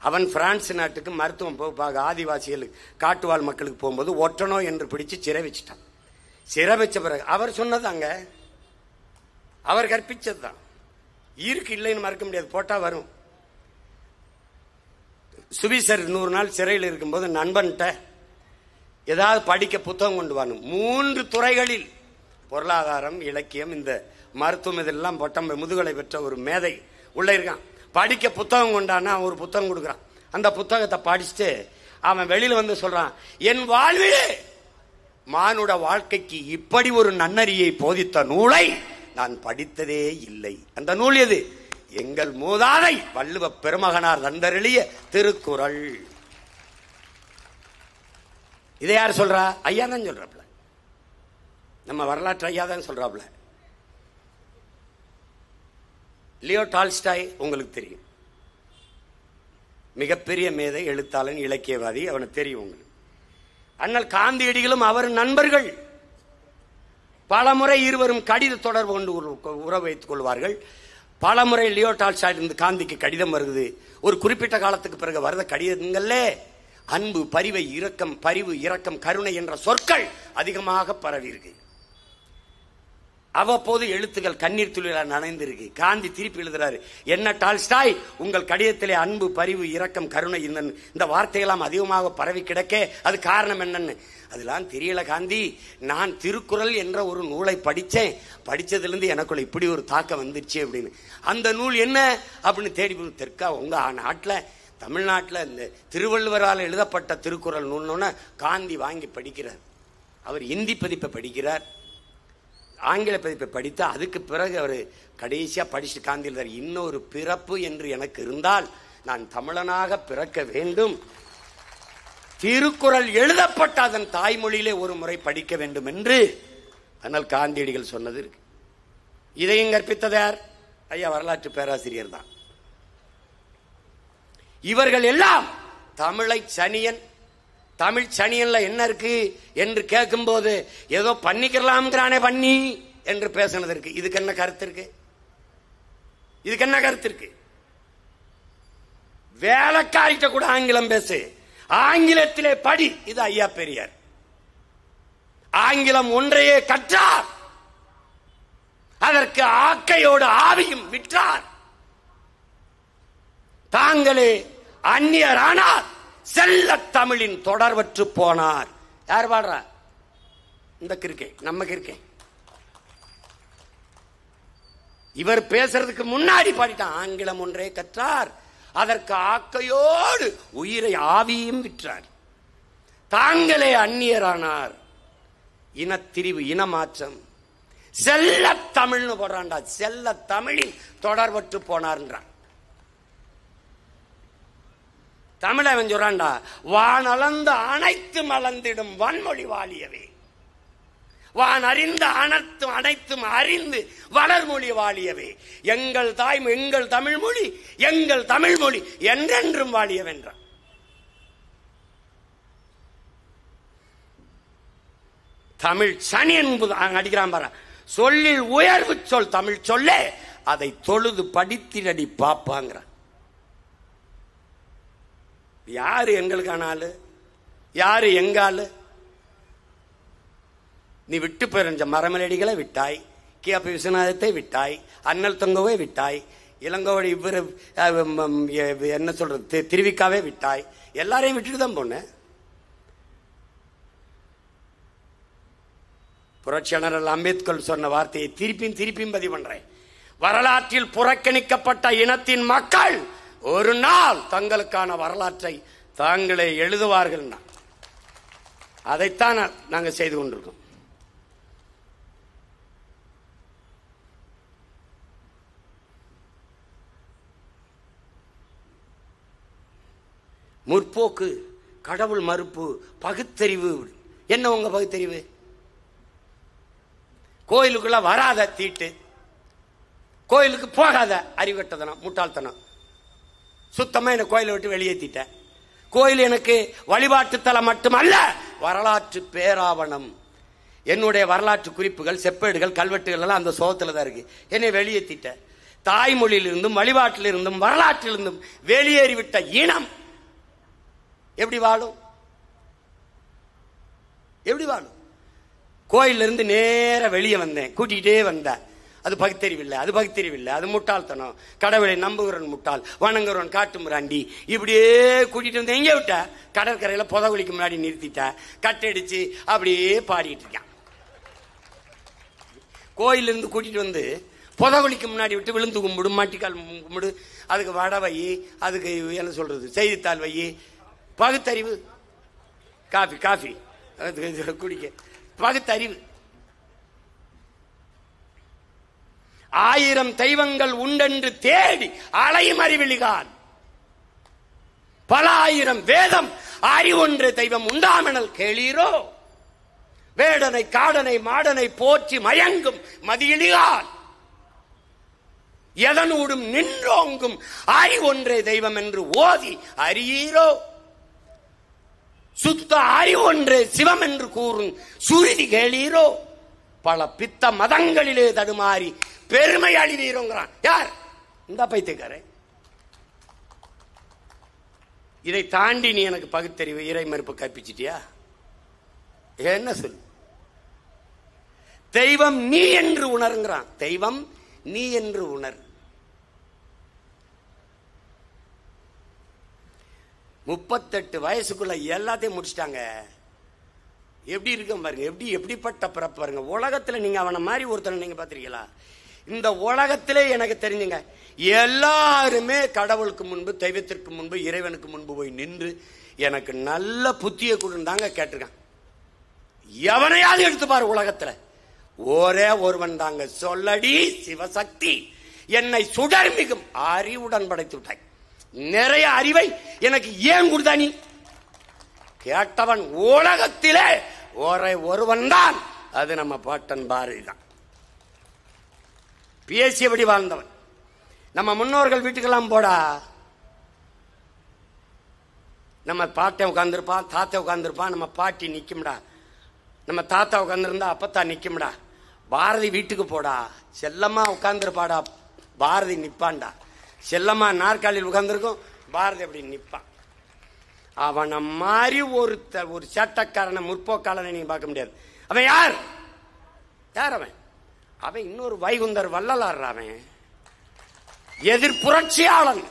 அவன் பிரான்ஸ் நாட்டுக்கு மருத்துவம் பார்க்க ஆதிவாசிகளுக்கு காட்டுவாழ் மக்களுக்கு போகும்போது ஒற்றனோ என்று பிடிச்சு சிறை வச்சுட்டான். சிறை வச்ச பிறகு அவர் சொன்னதாங்க, அவர் கற்பிச்சது தான். இருக்கு இல்லைன்னு மறக்க முடியாது, போட்டா வரும். சுவிசர் 100 நாள் சிறையில் இருக்கும்போது நண்பன்கிட்ட ஏதாவது படிக்க புத்தகம் கொண்டு வரணும். 3 துறைகளில் பொருளாதாரம் இலக்கியம் இந்த மருத்துவம் இதெல்லாம் பட்டம் முதுகலை பெற்ற ஒரு மேதை உள்ள இருக்கான். படிக்க புத்தகம் கொண்டானா அவன் ஒரு புத்தகம் கொடுக்குறான். அந்த புத்தகத்தை படிச்சுட்டு அவன் வெளியில வந்து சொல்றான், என் வாழ்விலே மானுட வாழ்க்கைக்கு இப்படி ஒரு நன்னறியை போதித்த நூலை நான் படித்ததே இல்லை. அந்த நூல் எது? எங்கள் மூதாதை வள்ளுவ பெருமகனார் தந்தருளிய திருக்குறள். இதை யார் சொல்றா? ஐயா தான் சொல்றாப்ல. நம்ம வரலாற்று ஐயா தான் சொல்றாப்ல. லியோ டால்ஸ்டாய் உங்களுக்கு தெரியும், மிகப்பெரிய மேதை, எழுத்தாளன், இலக்கியவாதி. அவனுக்கு தெரியும் உங்களுக்கு. அண்ணல் காந்தியடிகளும் அவர் நண்பர்கள். பலமுறை இருவரும் கடித தொடர்பு கொண்டு உறவு வைத்துக் கொள்வார்கள். பலமுறை லியோ டால்ஸ்டாய் இருந்து காந்திக்கு கடிதம் வருது. ஒரு குறிப்பிட்ட காலத்துக்கு பிறகு வருத கடிதங்கள்ல அன்பு, பரிவு, இரக்கம், கருணை என்ற சொற்கள் அதிகமாக பரவி இருக்கு. அவ்வப்போது எழுத்துக்கள் கண்ணீர் துளியால் நனைந்திருக்கு. காந்தி திருப்பி எழுதுறாரு, என்ன டால்ஸ்டாய், உங்கள் கடிதத்திலே அன்பு, பரிவு, இரக்கம், கருணை இந்த வார்த்தையெல்லாம் அதிகமாக பரவி கிடக்க அது காரணம் என்னன்னு. அதெல்லாம் தெரியல காந்தி, நான் திருக்குறள் என்ற ஒரு நூலை படிச்சதிலிருந்து எனக்குள்ள இப்படி ஒரு தாக்கம் வந்துருச்சு அப்படின்னு. அந்த நூல் என்ன அப்படின்னு தேடி தெற்கா உங்க நாட்டில் தமிழ்நாட்டில் இந்த திருவள்ளுவரால் எழுதப்பட்ட திருக்குறள் நூல்னு காந்தி வாங்கி படிக்கிறார். அவர் இந்தி பதிப்பை படிக்கிறார், ஆங்கில பதிப்பை படித்து அதுக்கு பிறகு அவர் கடைசியா படிச்சு காந்தி எழுதார், இன்னொரு பிறப்பு என்று எனக்கு இருந்தால் நான் தமிழனாக பிறக்க வேண்டும், திருக்குறள் எழுதப்பட்ட அதன் தாய்மொழியிலே ஒரு முறை படிக்க வேண்டும் என்று ஆனால் காந்தியடிகள் சொன்னது இருக்கு. இதையும் கற்பித்தது யார்? ஐயா வரலாற்று பேராசிரியர் தான். இவர்கள் எல்லாம் தமிழை சனியன், தமிழ் சனியன்ல என்ன இருக்கு என்று கேட்கும் போது ஏதோ பண்ணிக்கலாம்ங்கிறானே பண்ணி என்று பேசினது இருக்கு. இதுக்கு என்ன கருத்து இருக்கு? இதுக்கு என்ன கருத்து இருக்கு? வேலைக்காரிட்ட கூட ஆங்கிலம் பேசு, ஆங்கிலத்திலே படி. இது ஐயா பெரியார். ஆங்கிலம் ஒன்றையே கற்றார், அதற்கு ஆக்கையோடு ஆவியும் விற்றார். தாங்களே அந்நியரானார், செல்ல தமிழின் தொடர்பற்று போனார். யார் பாடுறா? இந்த கிருக்கை, நம்ம கிருக்கை. இவர் பேசுறதுக்கு முன்னாடி பாடிட்டான். ஆங்கிலம் ஒன்றே கற்றார், அதற்கு ஆக்கையோடு உயிரை ஆவியும் விற்றார். தாங்களே அந்நியரானார், இனத்திரிவு, இனமாற்றம். செல்ல தமிழ்னு போடுறான்டா. செல்ல தமிழின் தொடர்பற்று போனார்ன்றான். தமிழ் அவன் சொல்றான்டா, வானளந்த அனைத்து மலர்ந்திடும் வன்மொழி வாழியவே, வான் அறிந்த அனைத்தும் அனைத்தும் அறிந்து வளர்மொழி வாழியவே, எங்கள் தாய் எங்கள் தமிழ் மொழி, எங்கள் தமிழ் மொழி என்றென்றும் வாழியவென்றான். தமிழ் சனி என்பது அடிக்கிறான் பாரு. சொல்லில் உயர்வு சொல் தமிழ் சொல்லே, அதை தொழுது படித்திரடி பாப்பாங்கிறான். யாரு எங்களுக்கான ஆளு? யாரு எங்க ஆளு? நீ விட்டு போயிருந்த மரமலடிகளை விட்டாய், கே.பி. விஸ்வநாதத்தை விட்டாய், அண்ணல் தொங்கவை விட்டாய், இளங்கோவடி இவரு என்ன சொல்றது திருவிக்காவே விட்டாய். எல்லாரையும் விட்டுட்டு தான் போன. புரட்சியாளர் அம்பேத்கர் சொன்ன வார்த்தையை திருப்பியும் பதிவு பண்றேன். வரலாற்றில் புறக்கணிக்கப்பட்ட இனத்தின் மக்கள் ஒரு நாள் தங்களுக்கான வரலாற்றை தாங்களே எழுதுவார்கள். அதைத்தான் நாங்கள் செய்து கொண்டிருக்கோம். முற்போக்கு, கடவுள் மறுப்பு, பகுத்தறிவு. என்ன உங்க பகுத்தறிவு? கோயிலுக்குள்ள வராத தீட்டு, கோயிலுக்கு போகாத அறிவட்டத்தனம், முட்டாள்தனம். சுத்தமா என்ன கோயிலை விட்டு வெளியேற்றிட்ட. கோயில் எனக்கு வழிபாட்டு தலம் மட்டுமல்ல, வரலாற்று பேராவணம். என்னுடைய வரலாற்று குறிப்புகள், செப்பேடுகள், கல்வெட்டுகள் எல்லாம் அந்த சோகத்துல தான் இருக்கு. என்னை வெளியேற்றிட்ட. தாய்மொழியிலிருந்தும் வழிபாட்டிலிருந்தும் வரலாற்றிலிருந்தும் வெளியேறிவிட்ட இனம் எப்படி வாழும்? எப்படி வாழும்? கோயிலிருந்து நேர வெளியே வந்தேன், கூட்டிகிட்டே வந்தேன். அது பகுத்தறிவில்லை, அது பகுத்தறிவில்லை, அது முட்டாள்தனம். கடவுளை நம்புகிறவன் முட்டாள், வணங்குறவன் காட்டு முராண்டி. இப்படியே கூட்டிட்டு வந்து எங்கே விட்ட? கடற்கரையில புதகுலிக்கு முன்னாடி நிறுத்திட்ட, கட்டடிச்சு அப்படியே பாடிட்டு இருக்கான். கோயிலிருந்து கூட்டிட்டு வந்து புதகுலிக்கு முன்னாடி விட்டு விழுந்து கும்பிடு, மாட்டிக்கால் கும்பிடு, அதுக்கு வடை வை, அதுக்கு என்ன சொல்றது செய்தித்தாள் வை. பகுத்தறிவு. காஃபி குடிக்க பகுத்தறிவு. 1000 தெய்வங்கள் உண்டென்று தேடி அலையும் அறிவிலிகான், பல 1000 வேதம் அறிவொன்று தெய்வம் உண்டாமனல் கேளீரோ, வேடனை காடனை மாடனை போற்றி மயங்கும் மதியிலிகான், எதனூடும் நின்றோங்கும் அறிவொன்றே தெய்வம் என்று ஓதி அறியீரோ, சுத்த அறிவொன்றே சிவம் என்று கூறும் சுருதி கேளீரோ, பல பித்த மதங்களிலே தடுமாறி பெருமை அழிவீரோங்கிறான். யார்? இந்த பைத்தியக்காரே. இதை தாண்டி நீ எனக்கு பகுத்தறிவு, இறை மறுப்பு கற்பிச்சிட்டியா? என்ன சொல்? தெய்வம் நீ என்று உணர்கிறான். தெய்வம் நீ என்று உணர். 38 வயசுக்குள்ள எல்லாத்தையும் முடிச்சிட்டாங்க. எப்படி இருக்க பாருங்க, எப்படிப்பட்ட பிறப்பு பாருங்க. உலகத்துல நீங்க அவனை மாதிரி ஒருத்தனை நீங்க பாத்திருக்கீங்களா? இந்த உலகத்திலே எனக்கு தெரிஞ்சுங்க, எல்லாருமே கடவுளுக்கு முன்பு, தெய்வத்திற்கு முன்பு, இறைவனுக்கு முன்பு போய் நின்று எனக்கு நல்ல புத்திய கொடுந்தாங்க கேட்டிருக்கான். எவனையாவது எடுத்து பாரு உலகத்துல. ஒரே ஒருவன் தாங்க, சொல்லடி சிவசக்தி என்னை சுடர்மிகும் அறிவுடன் படைத்து விட்டாய். நிறைய அறிவை எனக்கு ஏன் கொடுத்தா நீ? கேட்டவன் உலகத்திலே ஒரே ஒருவன் தான், அது நம்ம பாட்டன் பாரதி தான். பேசியபடி வாழ்ந்தவன். நம்ம முன்னோர்கள் வீட்டுக்கெல்லாம் போடா, நம்ம பாட்டை உட்கார்ந்துருப்பான், தாத்தா உட்கார்ந்துருப்பான், நம்ம பாட்டி நிக்கும்டா, நம்ம தாத்தா உட்கார்ந்துருந்தா அப்பத்தா நிக்கும்டா. பாரதி வீட்டுக்கு போடா, செல்லம்மா உட்கார்ந்துருப்பாடா, பாரதி நிப்பான்டா. செல்லம்மா நாற்காலியில் உட்கார்ந்துருக்கும், பாரதி அப்படி நிப்பான். அவனை மாதிரி ஒரு சட்டக்காரனை, முற்போக்காளனை நீங்க பார்க்க முடியாது. அவன் யார்? யார் அவன்? அவன் இன்னொரு வைகுந்தர் வள்ளலார். அவன் எதிர் புரட்சியாளன்.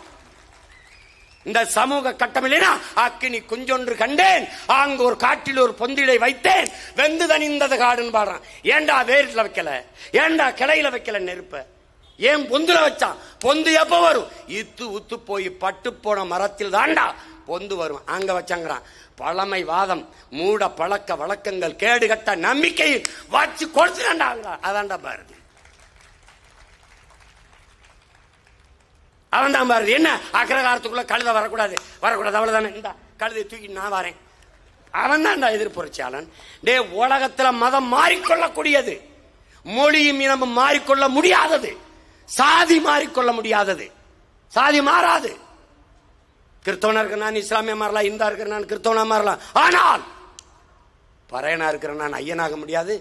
இந்த சமூக கட்டமில்லைனா அக்கினி குஞ்சொன்று கண்டேன், அங்கு ஒரு காட்டில் ஒரு பொந்திலை வைத்தேன், வெந்து தணிந்தது காடுன்னு பாடுறான். ஏண்டா வேர்ல வைக்கல, ஏண்டா கிளையில வைக்கல நெருப்ப, ஏன் பொந்துல வச்சான்? பொந்து எப்ப வரும்? இத்து உத்து போய் பட்டு போன மரத்தில் தாண்டா பொந்து வரும், அங்க வச்சாங்கிறான். பழமை வாதம், மூட பழக்க வழக்கங்கள், கேடுகட்ட நம்பிக்கையில் வச்சு கொடுத்துடாண்டா. அதான்டா பாரதி, அவன் தான் பாரதி. என்ன அக்ரகாரத்துக்குள்ள கழுத வரக்கூடாது, வரக்கூடாது, அவ்வளவுதானே. இந்த கழுதை தூக்கி நான் வரேன், அவன் தான்டா எதிர்ப்புரட்சியாளன். டே, உலகத்துல மதம் மாறிக்கொள்ளக்கூடியது, மொழியும் இனமும் மாறிக்கொள்ள முடியாதது, சாதி மாறிக்கொள்ள முடியாதது. சாதி மாறாது. கிறிஸ்தவனா இருக்கிற நான் இஸ்லாமிய மாறலாம், இந்தா இருக்கிற நான் கிறிஸ்தவனா மாறலாம். ஆனால் பறையனா இருக்கிற நான் ஐயனாக முடியாது,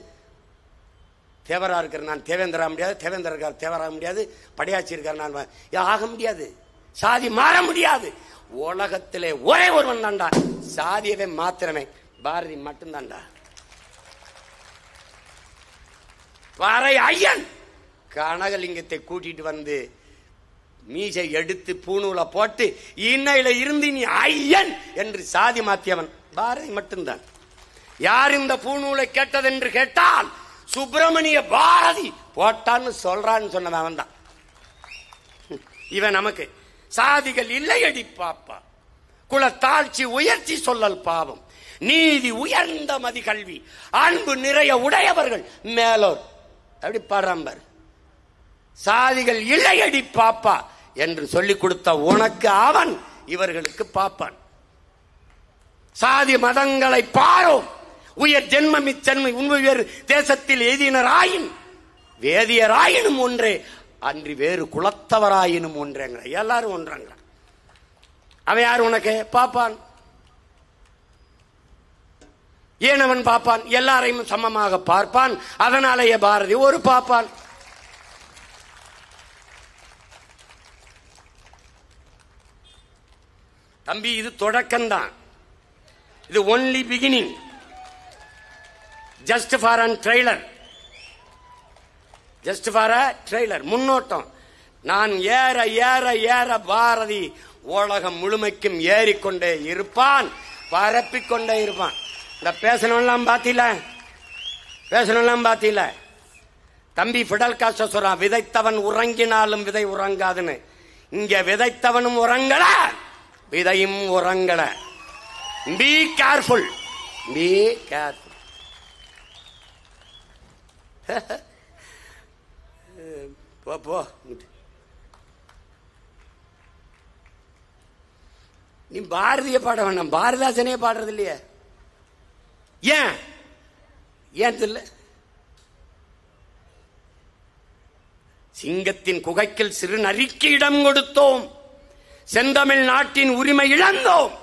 தேவரா இருக்கிற நான் தேவேந்திரா முடியாது, தேவேந்திர இருக்கார் தேவராக முடியாது, படையாச்சி இருக்கிற நான் ஆக முடியாது. சாதி மாற முடியாது. உலகத்திலே ஒரே ஒருவன் தாண்டா சாதியவே மாத்திரமே, பாரதி மட்டும்தாண்டா. பறை ஐயன் கனகலிங்கத்தை கூட்டிட்டு வந்து மீசை எடுத்து பூணூல போட்டு இன்னையில இருந்து நீ ஐயன் என்று சாதி மாத்தியவன் பாரதி மட்டும்தான். யார் இந்த பூணூலை கேட்டது என்று கேட்டால் சுப்பிரமணிய பாரதி போட்டான்னு சொல்றான்னு சொன்னவன் அவன் தான். இவன் நமக்கு சாதிகள் இல்லையடி பாப்பா, குலத்தாழ்ச்சி உயர்ச்சி சொல்லல் பாவம், நீதி உயர்ந்த மதி கல்வி, அன்பு நிறைய உடையவர்கள் மேலோர். அப்படி பாடுறான் பாரு. சாதிகள் இல்லையடி பாப்பா என்று சொல்லிக் கொடுத்த உனக்கு அவன், இவர்களுக்கு பாப்பான். சாதி மதங்களை பாரோம், உயர் ஜென்மம் இச்சென்மை உண்மை வேறு தேசத்தில் எய்தினராயின் வேதியராயினும் ஒன்றே அன்றி வேறு குலத்தவராயினும் ஒன்றேங்கிற. எல்லாரும் ஒன்றாங்க. அவன் யார் உனக்கு? பாப்பான். ஏன் அவன் பாப்பான்? எல்லாரையும் சமமாக பார்ப்பான். அதனாலேயே பாரதி ஒரு பாப்பான். தம்பி, இது தொடக்கம்தான், இது only beginning, just for an trailer, just for a trailer, முன்னோட்டம். நான் ஏற ஏற ஏற பாரதி உலகம் முழுமைக்கும் ஏறிக்கொண்டே இருப்பான், பரப்பிக்கொண்டே இருப்பான். இந்த பேசணும்லாம் பாத்தீல, பேசணும்லாம் பாத்தீல. தம்பி பிடல் காஸ்ட்ரோ சொல்றான், விதைத்தவன் உறங்கினாலும் விதை உறங்காதுன்னு. இங்க விதைத்தவனும் உறங்கல, விதையும் உறங்கல. Be careful, be careful. போ போ, நீ பாரதிய பாட வேண்டாம், பாரதாசனே பாடுறது இல்லையே. ஏன் ஏன் தெரியல? சிங்கத்தின் குகைக்கில் சிறு நரிக்கு இடம் கொடுத்தோம், செந்தமிழ் நாட்டின் உரிமை இழந்தோம்,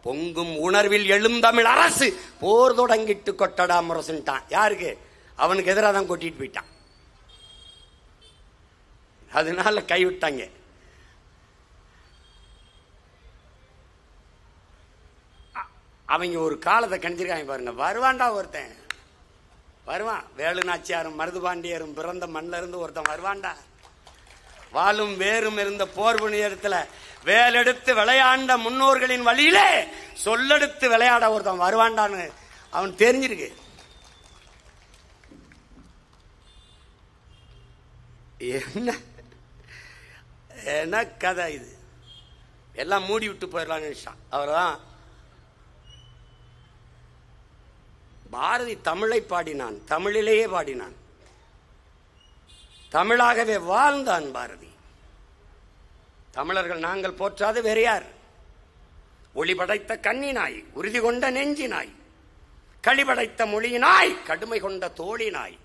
பொங்கும் உணர்வில் எழுந்தமிழ் அரசு போர் தொடங்கிட்டு கொட்டடா முரசுட்டான். யாருக்கு? அவனுக்கு எதிராக தான் கொட்டிட்டு போயிட்டான். அதனால கைவிட்டாங்க. அவங்க ஒரு காலத்தை கணிச்சிருக்காங்க பாருங்க. வருவான்டா ஒருத்தன், வருவான். வேலு நாச்சியாரும் மருதுபாண்டியரும் பிறந்த மண்ணில இருந்து ஒருத்தன் வருவான்டா. வாழும் வேறும் இருந்த போர் புனிதத்துல வேலெடுத்து விளையாண்ட முன்னோர்களின் வழியிலே சொல்லெடுத்து விளையாட ஒருத்தன் வருவான்டான்னு அவன் தெரிஞ்சிருக்கு. என்ன என்ன கதை இது? எல்லாம் மூடி விட்டு போயிடலான்னு நினைச்சான். அவர்தான் பாரதி தமிழை பாடினான், தமிழிலேயே பாடினான், தமிழாகவே வாழ்ந்தான் பாரதி. தமிழர்கள் நாங்கள் போற்றாது வேறு யார்? ஒளி படைத்த கண்ணினாய், உறுதி கொண்ட நெஞ்சினாய், களிபடைத்த மொழியினாய், கடுமை கொண்ட தோழினாய்,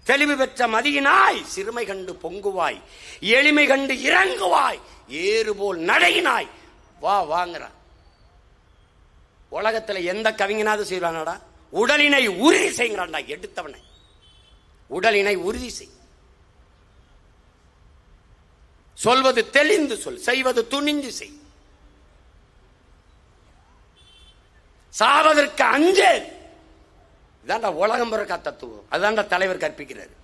தெளிவு பெற்ற மதியினாய், சிறுமை கண்டு பொங்குவாய், எளிமை கண்டு இறங்குவாய், ஏறு போல் நடையினாய், வா வாங்குறான். உலகத்துல எந்த கவிஞனாவது செய்வானடா? உடலினை உறுதி செய்கிறான்டா எடுத்தவனை. உடலினை உறுதி செய், சொல்வது தெளிந்து சொல், செய்வது துணிந்து செய், சாவதற்கு அஞ்சே. இதாண்டா உலகம் பிறக்க தத்துவம். அதுதான்டா தலைவர் கற்பிக்கிறார்.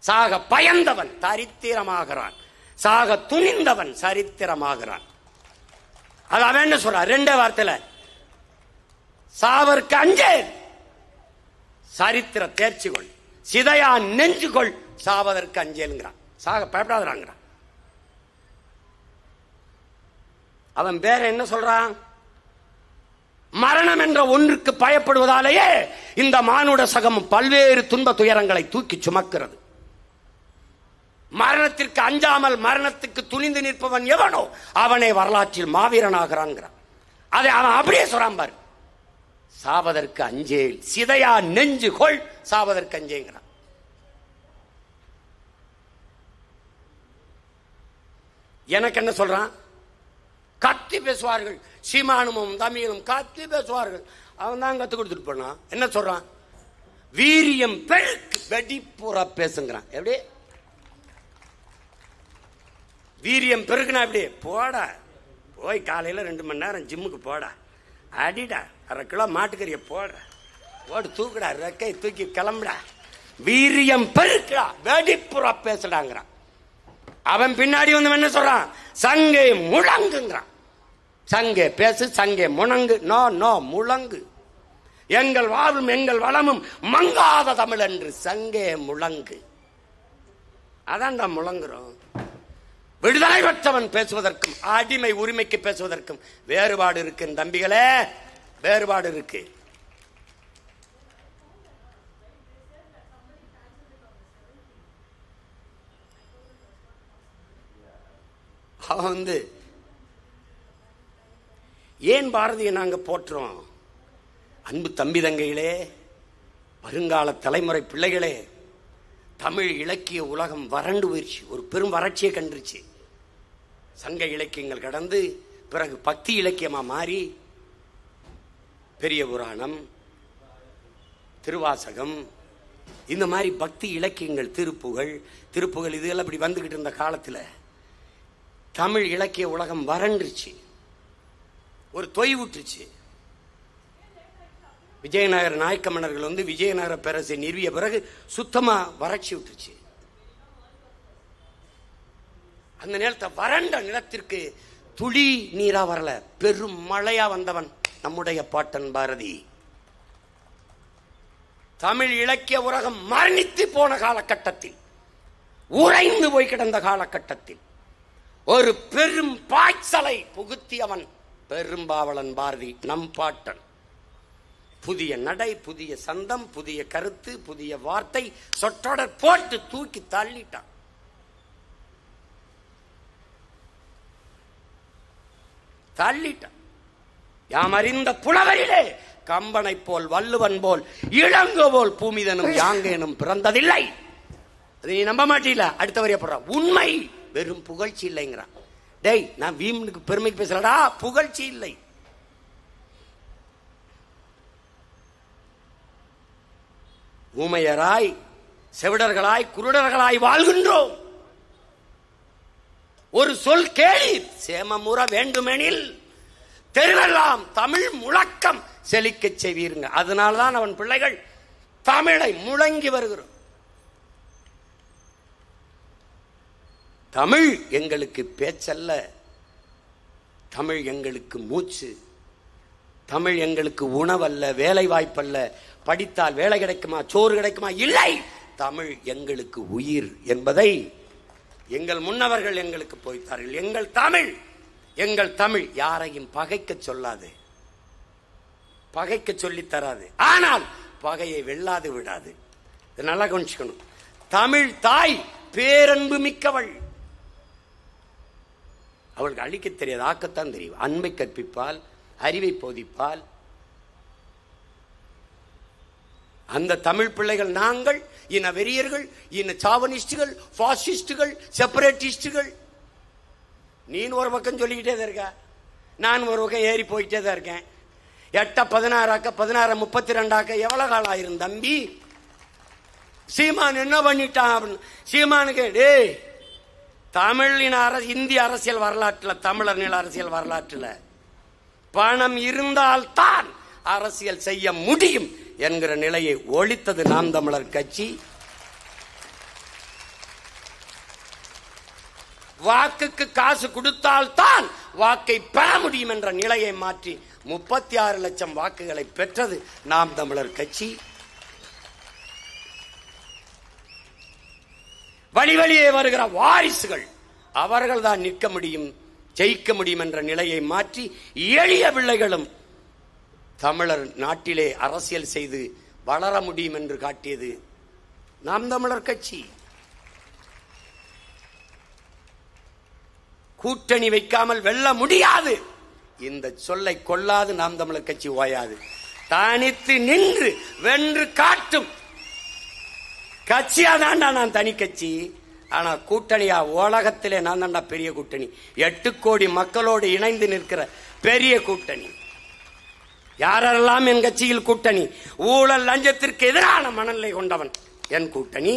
சாக பயந்தவன் தரித்திரமாகிறான், சாக துணிந்தவன் சரித்திரமாகிறான். அது அவன் என்ன சொல்றான்? 2 வார்த்தையில, சாவர்க்கு அஞ்சேல், சரித்திர தேர்ச்சிகொள், சிதையா நெஞ்சுகொள், சாவதற்கு அஞ்சேல்ங்கிறான். சாக பயப்படாதாங்கிறான். அவன் வேற என்ன சொல்றான்? மரணம் என்ற ஒன்றுக்கு பயப்படுவதாலேயே இந்த மானுட சகம் பல்வேறு துன்ப துயரங்களை தூக்கி சுமக்கிறது. மரணத்திற்கு அஞ்சாமல் மரணத்துக்கு துணிந்து நிற்பவன் எவனோ அவனே வரலாற்றில் மாவீரனாகிறான். அதை அவன் அப்படியே சொல்றான் பாரு. சாவதற்கு அஞ்சேல், சிதையா நெஞ்சு கொள், சாவதற்கு அஞ்சேங்கிறான். எனக்கு என்ன சொல்றான்? கத்தி பேசுவார்கள், சீமானும் தமிழும் கத்தி பேசுவார்கள். அவன் தான் கத்து கொடுத்துட்டு போனான். என்ன சொல்றான்? வீரியம் பெருக்கு வெடிப்புற பேசுங்கிறான். எப்படி வீரியம் பெருக்குனா? எப்படி? போடா, போய் காலையில 2 மணி நேரம் ஜிம்முக்கு போடா, அடிடா, 1/2 கிலோ மாட்டுக்கறிய போடா, ஓடு தூக்குடா, ரெக்கை தூக்கி கிளம்புடா, வீரியம் பெருக்குடா, வெடிப்புற பேசுடாங்கிறான். அவன் பின்னாடி வந்து என்ன சொல்றான்? சங்கே முழங்குங்கிறான். சங்கே பேசு, சங்கே முழங்கு. நோ நோ, முழங்கு. எங்கள் வாழ்வும் எங்கள் வளமும் மங்காத தமிழ் என்று சங்கே முழங்கு. அதான்டா முழங்குறோம். விடுதலை பெற்றவன் பேசுவதற்கும் அடிமை உரிமைக்கு பேசுவதற்கும் வேறுபாடு இருக்கு தம்பிகளே, வேறுபாடு இருக்கு. அவன் ஏன் பாரதியை நாங்க போற்றோம்? அன்பு தம்பி தங்கைகளே, வருங்கால தலைமுறை பிள்ளைகளே, தமிழ் இலக்கிய உலகம் வறண்டு போயிடுச்சு, ஒரு பெரும் வறட்சியை கண்டுருச்சு. சங்க இலக்கியங்கள் கடந்து பிறகு பக்தி இலக்கியமா மாறி பெரிய புராணம், திருவாசகம், இந்த மாதிரி பக்தி இலக்கியங்கள், திருப்புகழ் இதெல்லாம் இப்படி வந்துகிட்டு இருந்த காலத்தில் தமிழ் இலக்கிய உலகம் வறண்டுருச்சு, ஒரு தொய்வுற்றுச்சு. விஜயநகர நாயக்க மன்னர்கள் விஜயநகர பேரரசை நிறுவிய பிறகு சுத்தமா வறட்சி விட்டுருச்சு. அந்த நேரத்தை வறண்ட நிலத்திற்கு துளி நீரா வரல, பெரும் மழையா வந்தவன் நம்முடைய பாட்டன் பாரதி. தமிழ் இலக்கிய உலகம் மரணித்து போன காலகட்டத்தில், உறைந்து போய் கிடந்த காலகட்டத்தில் ஒரு பெரும் பாய்ச்சலை புகுத்தியவன் பெரும்பாவளன் பாரதி, நம் பாட்டன். புதிய நடை, புதிய சந்தம், புதிய கருத்து, புதிய வார்த்தை, சொற்றொடர் போட்டு தூக்கி தள்ளிட்டான். யாம் அறிந்த புலவரிலே கம்பனை போல், வள்ளுவன் போல், இளங்கோ போல் பூமிதனும் யாங்கேனும் பிறந்ததில்லை. நீ நம்ப மாட்டீல? அடுத்த வரைய போடுற உண்மை, வெறும் புகழ்ச்சி இல்லைங்கிறான். டேய், நான் வீமனுக்கு பெருமைக்கு பேசலடா, புகழ்ச்சி இல்லை. ஊமையராய், செவிடர்களாய், குருடர்களாய் வாழ்கின்றோம். ஒரு சொல் கேளி சேமமுற வேண்டுமெனில் தெருவெல்லாம் தமிழ் முழக்கம் செழிக்க செய்வீருங்க. அதனால்தான் அவன் பிள்ளைகள் தமிழை முழங்கி வருகிறோம். தமிழ் எங்களுக்கு பேச்சல்ல, தமிழ் எங்களுக்கு மூச்சு, தமிழ் எங்களுக்கு உணவல்ல, வேலை வாய்ப்பல்ல. படித்தால் வேலை கிடைக்குமா, சோறு கிடைக்குமா? இல்லை, தமிழ் எங்களுக்கு உயிர் என்பதை எங்கள் முன்னவர்கள் எங்களுக்கு போய்த்தார்கள். எங்கள் தமிழ் யாரையும் பகைக்க சொல்லாது, பகைக்க சொல்லி தராது, ஆனால் பகையை வெல்லாது விடாது. நல்லா கவனிச்சுக்கணும். தமிழ் தாய் பேரன்பு மிக்கவள். அவளுக்கு அழிக்க தெரியாது, ஆக்கத்தான் தெரியும். அன்பை கற்பிப்பால், அறிவை போதிப்பால். அந்த தமிழ் பிள்ளைகள் நாங்கள் இன வெறியர்கள், இன சாவனிஸ்டுகள், பாசிஸ்டுகள், செப்பரேட்டிஸ்டுகள். நீ ஒரு பக்கம் சொல்லிக்கிட்டே தான் இருக்க, நான் ஒரு பக்கம் ஏறி போயிட்டே தான் இருக்கேன். 8 16 16 32 எவ்வளவு காலம் ஆயிரும் தம்பி? சீமான் என்ன பண்ணிட்டான்? சீமானுக்கு டேய், தமிழின் இந்திய அரசியல் வரலாற்றில், தமிழர் நில அரசியல் வரலாற்றில் பணம் இருந்தால்தான் அரசியல் செய்ய முடியும் என்கிற நிலையை ஒழித்தது நாம் தமிழர் கட்சி. வாக்குக்கு காசு கொடுத்தால்தான் வாக்கை பெற முடியும் என்ற நிலையை மாற்றி 36 லட்சம் வாக்குகளை பெற்றது நாம் தமிழர் கட்சி. வழி வழியே வருகிற வாரிசுகள் அவர்கள் தான் நிற்க முடியும், ஜெயிக்க முடியும் என்ற நிலையை மாற்றி எளிய பிள்ளைகளும் தமிழர் நாட்டிலே அரசியல் செய்து வளர முடியும் என்று காட்டியது நாம் தமிழர் கட்சி. கூட்டணி வைக்காமல் வெல்ல முடியாது, இந்த சொல்லை கொள்ளாது நாம் தமிழர் கட்சி ஓயாது. தனித்து நின்று வென்று காட்டும் கட்சியா தான்டா நான் தனி கட்சி. ஆனா கூட்டணியா உலகத்திலே நான் தான்டா பெரிய கூட்டணி. 8 கோடி மக்களோடு இணைந்து நிற்கிற பெரிய கூட்டணி. யாரெல்லாம் என் கட்சியில் கூட்டணி? ஊழல் லஞ்சத்திற்கு எதிரான மனநிலை கொண்டவன் என் கூட்டணி.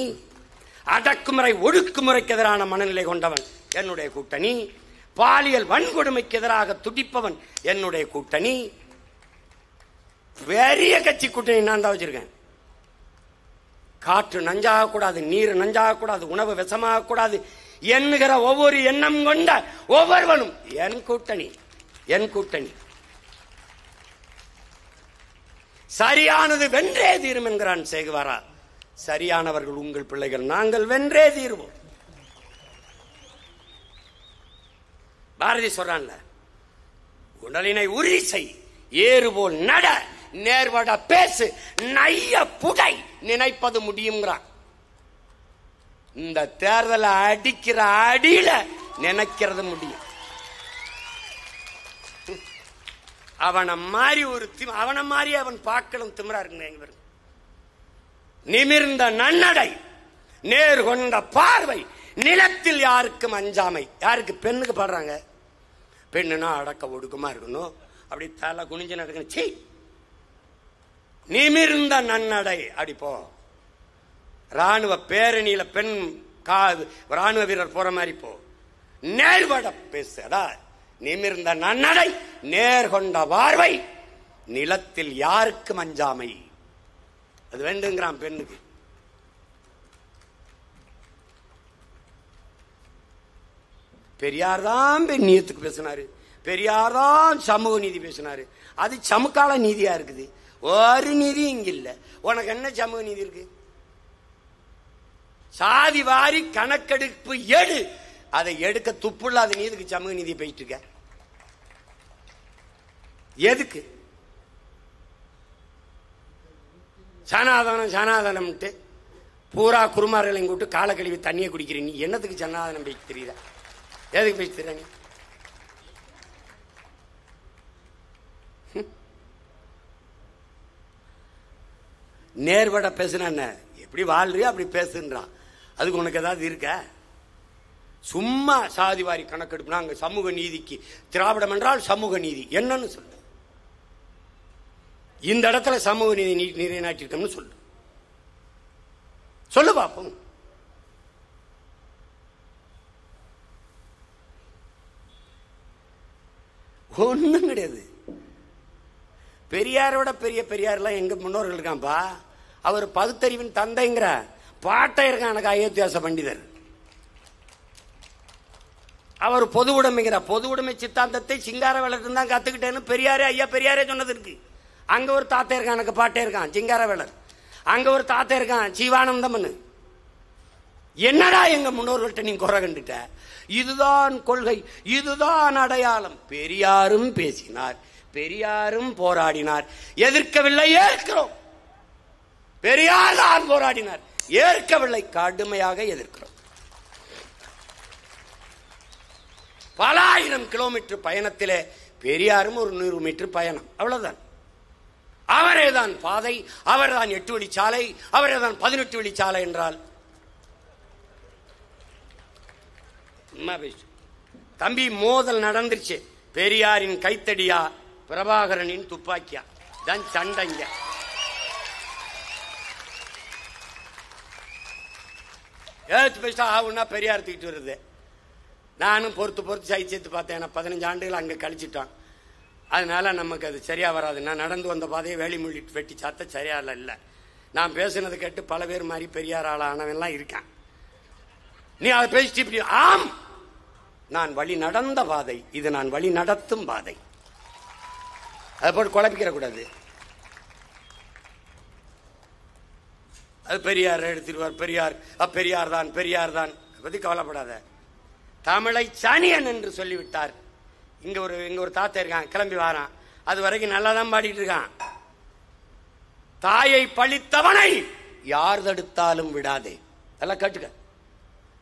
அடக்குமுறை ஒடுக்குமுறைக்கு எதிரான மனநிலை கொண்டவன் என்னுடைய கூட்டணி. பாலியல் வன்கொடுமைக்கு எதிராக துடிப்பவன் என்னுடைய கூட்டணி. பெரிய கட்சி கூட்டணி நான் தான் வச்சிருக்கேன். காற்று நஞ்சாக கூடாது, நீர் நஞ்சாக கூடாது, உணவு விஷமாக கூடாது என்கிற ஒவ்வொரு எண்ணம் கொண்ட ஒவ்வொருவனும் என் கூட்டணி. என் கூட்டணி சரியானது வென்றே தீரும் என்கிறான் சேகுவாரா. சரியானவர்கள் உங்கள் பிள்ளைகள், நாங்கள் வென்றே தீர்வோம். பாரதி சொல்றான்ல, உடலினை உறுதி செய், ஏறு போல் நட, நேர்வட பேசு, நைய புடை, நினைப்பது முடியுங்கிறான். இந்த தேர்தலை அடிக்கிற அடியில நினைக்கிறது முடியும். அவனை மாறி அவனை மாறி அவன் பார்க்கலும் திமிரா இருக்குங்க. நிமிர்ந்த நன்னடை, நேர் கொண்ட பார்வை, நிலத்தில் யாருக்கும் அஞ்சாமை. யாருக்கு? பெண்ணுக்கு பாடுறாங்க. பெண்ணுனா அடக்க ஒடுக்கமா இருக்கணும், அப்படி தலை குனிஞ்சு நடக்கணும். சீ, நிமிர்ந்த நன்னடை. அடிப்போ ராணுவ பேரணியில பெண் ராணுவ வீரர் போற மாதிரி போ. நேர்வட பேசு. நிமிர்ந்த நன்னடை, நேர் கொண்ட பார்வை, நிலத்தில் யாருக்கும் அஞ்சாமை. அது வேண்டுங்கிறான் பெண்ணுக்கு. பெரியார் தான் பெண்ணியத்துக்கு பேசினாரு, பெரியார் தான் சமூக நீதி பேசினாரு. அது சமுக்கால நீதியா இருக்குது. ஒரு நீதி இங்க இல்ல. உனக்கு என்ன சமூக நீதி இருக்கு? சாதி வாரி கணக்கெடுப்பு எடு. அதை எடுக்க துப்புள்ளாத நீதிக்கு சமூக நீதி போயிட்டு இருக்க. எதுக்கு சனாதனம் சனாதனம் பூரா குருமார்களை கூட்டு கால கழுவி தண்ணியை குடிக்கிற நீ என்னத்துக்கு சனாதனம் பேச தெரியுதா? எதுக்கு பேச தெரிய? நேர்வட பேசுன எப்படி வாழ்றியோ அப்படி பேசுன்றான். அதுக்கு உனக்கு ஏதாவது இருக்க? சும்மா சாதிவாரி கணக்கெடுப்பு. நாங்க சமூக நீதிக்கு திராவிடம் என்றால் சமூக நீதி என்னன்னு சொல்லு. இந்த இடத்துல சமூக நீதி நிலைநாட்டிருக்கோம்னு சொல்லு. சொல்லு பாப்போம். ஒண்ணும் கிடையாது. பெரியாரோட பெரிய பெரியார்லாம் எங்க முன்னோர்கள் இருக்கான்பா. அவர் பகுத்தறிவின் தந்தைங்கிற பாட்டை இருக்கான் எனக்கு அயோத்தியாச பண்டிதர். அவர் பொது உடைமைங்கிற பொது உடைமை சித்தாந்தத்தை சிங்காரவேலர் தான் கத்துக்கிட்டேன்னு பெரியாரே ஐயா பெரியாரே சொன்னது இருக்கு. அங்க ஒரு தாத்தா இருக்கான் எனக்கு பாட்டே இருக்கான் சிங்காரவேலர். அங்க ஒரு தாத்தா இருக்கான் ஜீவானந்தம்னு. என்னடா எங்க முன்னோர்கள்ட்ட நீ குறை கண்டுட்ட? இதுதான் கொள்கை, இதுதான் அடையாளம். பெரியாரும் பேசினார், பெரியாரும் போராடினார். எதிர்க்கவில்லை, ஏற்கிறோம். பெரியார் தான் போராடினார், ஏற்கவில்லை, கடுமையாக எதிர்க்கிறோம். பல ஆயிரம் கிலோமீட்டர் பயணத்திலே பெரியாரும் ஒரு 100 மீட்டர் பயணம், அவ்வளவுதான். அவரே தான் பாதை, அவர் தான் 8 வழிச்சாலை, அவரே தான் 18 வழிச்சாலை என்றால் தம்பி மோதல் நடந்துருச்சு. பெரியாரின் கைத்தடியா பிரபாகரனின் துப்பாக்கியா தான் சண்டைங்க. ஏத்து பேசா ஆகுன்னா பெரியார் தூக்கிட்டு வருது. நானும் பொறுத்து சைச்சேத்து பார்த்தேன். 15 ஆண்டுகள் அங்கே கழிச்சிட்டான். அதனால நமக்கு அது சரியா வராது. நான் நடந்து வந்த பாதையை வேலிமொழி வெட்டி சாத்த சரியா இல்லை. நான் பேசுனது கேட்டு பல பேர் மாதிரி பெரியார் ஆளானவெல்லாம் இருக்கான். நீ அதை பேசிட்டு இப்படி ஆம் நான் வழி நடந்த பாதை, இது நான் வழி நடத்தும் பாதை. அதை போட்டு குழப்பிக்கிற கூடாது. அது பெரியார் எடுத்துருவார், பெரியார் தான் பத்தி கவலைப்படாத. தமிழை சனியன் என்று சொல்லிவிட்டார். இங்க ஒரு தாத்தா இருக்கான், கிளம்பி வாரான். அது வரைக்கும் நல்லா தான் பாடிட்டு இருக்கான். தாயை பழித்தவனை யார் தடுத்தாலும் விடாதே. அதெல்லாம் கேட்டுக்க.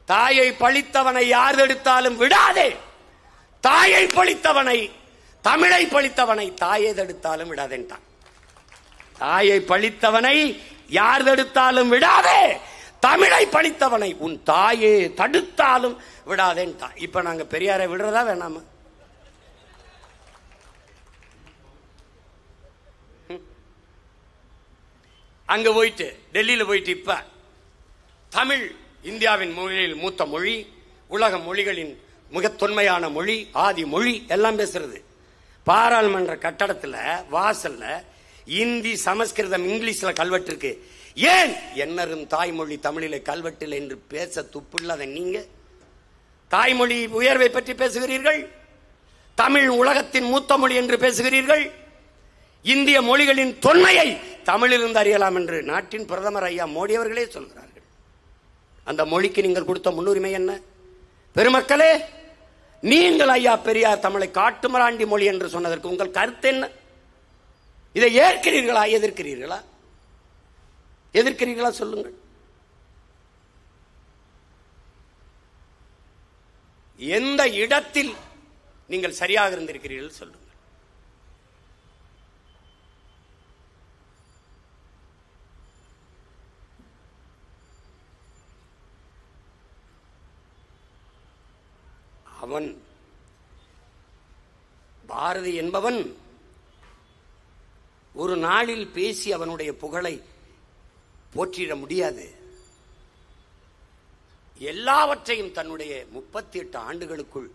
தாயை பழித்தவனை யார் தடுத்தாலும் விடாதே. தாயை பழித்தவனை, தமிழை பழித்தவனை தாயை தடுத்தாலும் விடாதேன்ட்டான். தாயை பழித்தவனை யார் தடுத்தாலும் விடாதே, தமிழை பழித்தவனை உன் தாயே தடுத்தாலும் விடாதேன்ட்டான். இப்ப நாங்க பெரியாரை விடுறதா வேணாமா? அங்க போயிட்டு டெல்லியில போயிட்டு இப்ப தமிழ் இந்தியாவின் மொழியில் மூத்த மொழி, உலக மொழிகளின் மிக தொன்மையான மொழி, ஆதி மொழி எல்லாம் பேசுறது. பாராளுமன்ற கட்டடத்துல வாசல்ல இந்தி, சமஸ்கிருதம், இங்கிலீஷ்ல கல்வெட்டு இருக்கு. ஏன் என்னரும் தாய்மொழி தமிழிலே கல்வெட்டில் என்று பேச துப்புள்ளாத நீங்க தாய்மொழி உயர்வை பற்றி பேசுகிறீர்கள். தமிழ் உலகத்தின் மூத்த மொழி என்று பேசுகிறீர்கள். இந்திய மொழிகளின் தொன்மையை தமிழிலிருந்து அறியலாம் என்று நாட்டின் பிரதமர் ஐயா மோடி அவர்களே சொல்கிறார்கள். அந்த மொழிக்கு நீங்கள் கொடுத்த முன்னுரிமை என்ன? பெருமக்களே, நீங்கள் ஐயா பெரியார் தமிழை காட்டுமராண்டி மொழி என்று சொன்னதற்கு உங்கள் கருத்து என்ன? இதை ஏற்கிறீர்களா, எதிர்க்கிறீர்களா? எதிர்க்கிறீர்களா சொல்லுங்கள். எந்த இடத்தில் நீங்கள் சரியாக இருந்திருக்கிறீர்கள் சொல்லுங்கள். அவன் பாரதி என்பவன் ஒரு நாளில் பேசி அவனுடைய புகழை போற்றிட முடியாது. எல்லாவற்றையும் தன்னுடைய 38 ஆண்டுகளுக்குள்,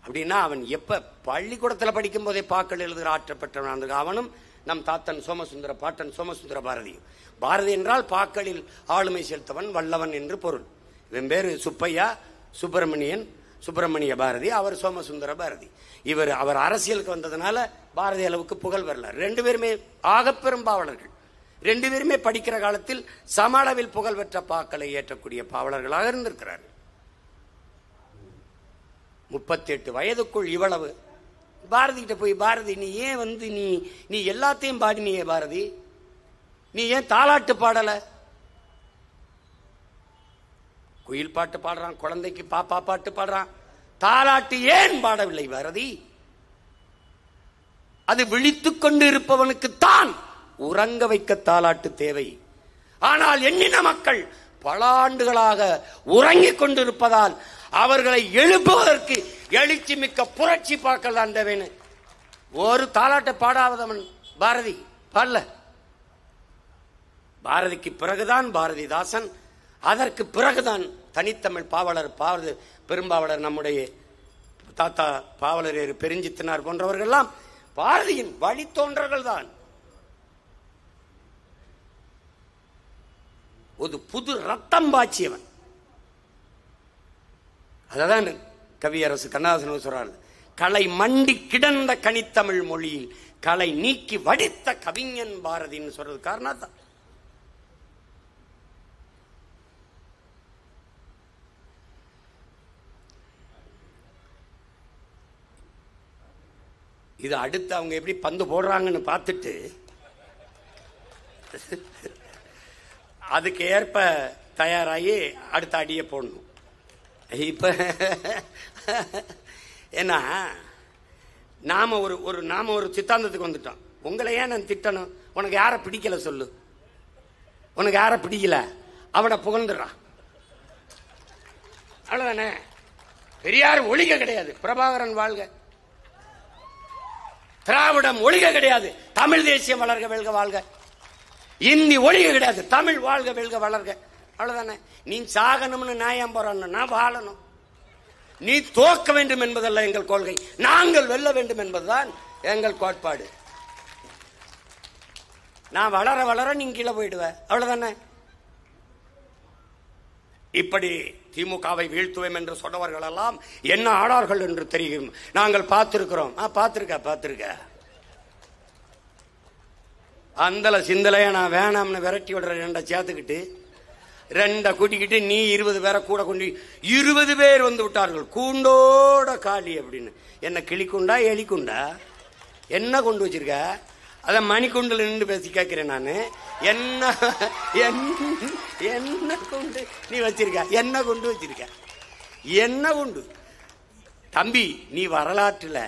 அப்படின்னா அவன் எப்ப பள்ளிக்கூடத்தில் படிக்கும் போதே பாக்கள் எழுதுகிற ஆற்றப்பட்டவன். அவனும் நம் தாத்தன் சோமசுந்தர, பாட்டன் சோமசுந்தர பாரதியும். பாரதி என்றால் பாக்களில் ஆளுமை செலுத்தவன், வல்லவன் என்று பொருள். இவன் பேரு சுப்பையா சுப்பிரமணிய பாரதி, அவர் சோமசுந்தர பாரதி. அவர் அரசியலுக்கு வந்ததுனால பாரதி அளவுக்கு புகழ் வரல. 2 பேருமே ஆகப்பெரும் பாவலர்கள். 2 பேருமே படிக்கிற காலத்தில் சம அளவில் புகழ் பெற்ற பாக்களை ஏற்றக்கூடிய பாவலர்களாக இருந்திருக்கிறார்கள். 38 வயதுக்குள் இவ்வளவு. பாரதி கிட்ட போய், பாரதி நீ ஏன் நீ எல்லாத்தையும் பாடினியே பாரதி, நீ ஏன் தாலாட்டு பாடல? குயில் பாட்டு பாடுறான், குழந்தைக்கு பாப்பா பாட்டு பாடுறான், தாலாட்டு ஏன் பாடவில்லை பாரதி? அது விழித்துக் கொண்டு இருப்பவனுக்குத்தான் உறங்க வைக்க தாலாட்டு தேவை. ஆனால் எண்ணின மக்கள் பல ஆண்டுகளாக உறங்கிக் கொண்டிருப்பதால் அவர்களை எழுப்புவதற்கு எழுச்சி மிக்க புரட்சி பாக்கள் தான் தேவைன்னு ஒரு தாலாட்டை பாடாதவன் பாரதி பாடல. பாரதிக்கு பிறகுதான் பாரதிதாசன், அதற்கு பிறகுதான் தனித்தமிழ் பாவலர் பெரும்பாவலர், நம்முடைய தாத்தா பாவலர் பெருஞ்சித்தனார் போன்றவர்கள் எல்லாம் பாரதியின் வழித்தோன்றர்கள் தான். ஒரு புது ரத்தம் பாய்ச்சியவன். அதான் கவியரசு கண்ணதாசன் சொல்றாரு, களை மண்டி கிடந்த கனித்தமிழ் மொழியில் களை நீக்கி வடித்த கவிஞன் பாரதின்னு சொல்றது காரணம் தான். இது அடுத்து அவங்க எப்படி பந்து போடுறாங்கன்னு பார்த்துட்டு அதுக்கு ஏற்ப தயாராகி அடுத்த அடியை போடணும். இப்ப ஏன்னா நாம ஒரு சித்தாந்தத்துக்கு வந்துட்டோம். உங்களை ஏன் நான் திட்டணும்? உனக்கு யாரை பிடிக்கல சொல்லு, உனக்கு யாரை பிடிக்கல அவனை புகழ்ந்துடுறான், அவ்வளவுதானே. பெரியார் ஒழிக கிடையாது, பிரபாகரன் வாழ்க, திராவிடம் ஒழிக கிடையாது, தமிழ் தேசியம் வளர்க வெல்க வாழ்க, இந்தி ஒழிக கிடையாது, தமிழ் வாழ்க வெல்க வளர்க, அவ்வளவுதானே. நீ சாகணும்னு நியாயம் போறான்னு, நான் வாழணும். நீ தோக்க வேண்டும் என்பதல்ல எங்கள் கொள்கை, நாங்கள் வெல்ல வேண்டும் என்பதுதான் எங்கள் கோட்பாடு. நான் வளர வளர நீங்க கீழே போயிடுவ, அவ்வளவுதானே. இப்படி திமுகவை வீழ்த்துவோம் என்று சொன்னவர்கள் எல்லாம் என்ன ஆனார்கள் என்று தெரியும். நாங்கள் பார்த்திருக்கிறோம். பார்த்திருக்க அந்த சிந்தலைய நான் வேணாம்னு விரட்டி விடுற ரெண்டை சேர்த்துக்கிட்டு ரெண்டை கூட்டிக்கிட்டு நீ 20 பேரை கூட கொண்டு 20 பேர் வந்து விட்டார்கள். கூண்டோட காலி அப்படின்னு. என்ன கிளிக்குண்டா எலிக்குண்டா என்ன கொண்டு வச்சிருக்க? அத மணிக்குண்டில் நின்று பேசி கேட்கிறேன் நான். என்ன கொண்டு நீ வச்சிருக்க? என்ன கொண்டு வச்சிருக்க? என்ன கொண்டு? தம்பி, நீ வரலாற்றுல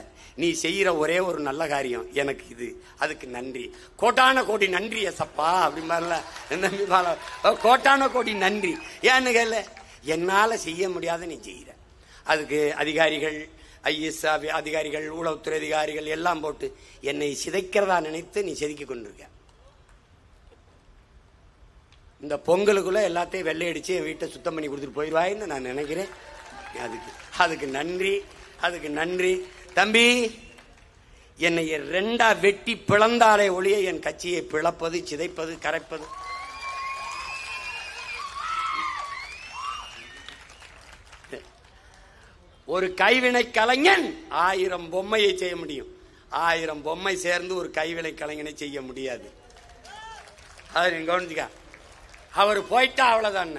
நீ செய்யற ஒரே ஒரு நல்ல காரியம் எனக்கு இது, அதுக்கு நன்றி, கோட்டான கோடி நன்றி எசப்பா அப்படிம்பார்ல நம்பி, கோட்டான கோடி நன்றி. ஏன்னு கேள்ல, என்னால செய்ய முடியாத நீ செய்யற. அதுக்கு அதிகாரிகள், ஐஎஸ் அதிகாரிகள், உளவுத்துறை அதிகாரிகள் எல்லாம் போட்டு என்னை சிதைக்கிறதா நினைத்து நீ செதுக்கி கொண்டிருக்க. இந்த பொங்கலுக்குள்ள எல்லாத்தையும் வெள்ளையடிச்சு என் வீட்டை சுத்தம் பண்ணி கொடுத்துட்டு போயிடுவாயின்னு நான் நினைக்கிறேன். அதுக்கு நன்றி, அதுக்கு நன்றி. தம்பி, என்னை 2 வெட்டி பிளந்தாலே ஒழிய என் கட்சியை பிளப்பது, சிதைப்பது, கரைப்பது ஒரு கைவினை கலைஞன் 1000 பொம்மையை செய்ய முடியும். 1000 பொம்மை சேர்ந்து ஒரு கைவினை கலைஞனை செய்ய முடியாது. அது கவனிச்சுக்க. அவர் போயிட்டா அவ்வளவுதான்.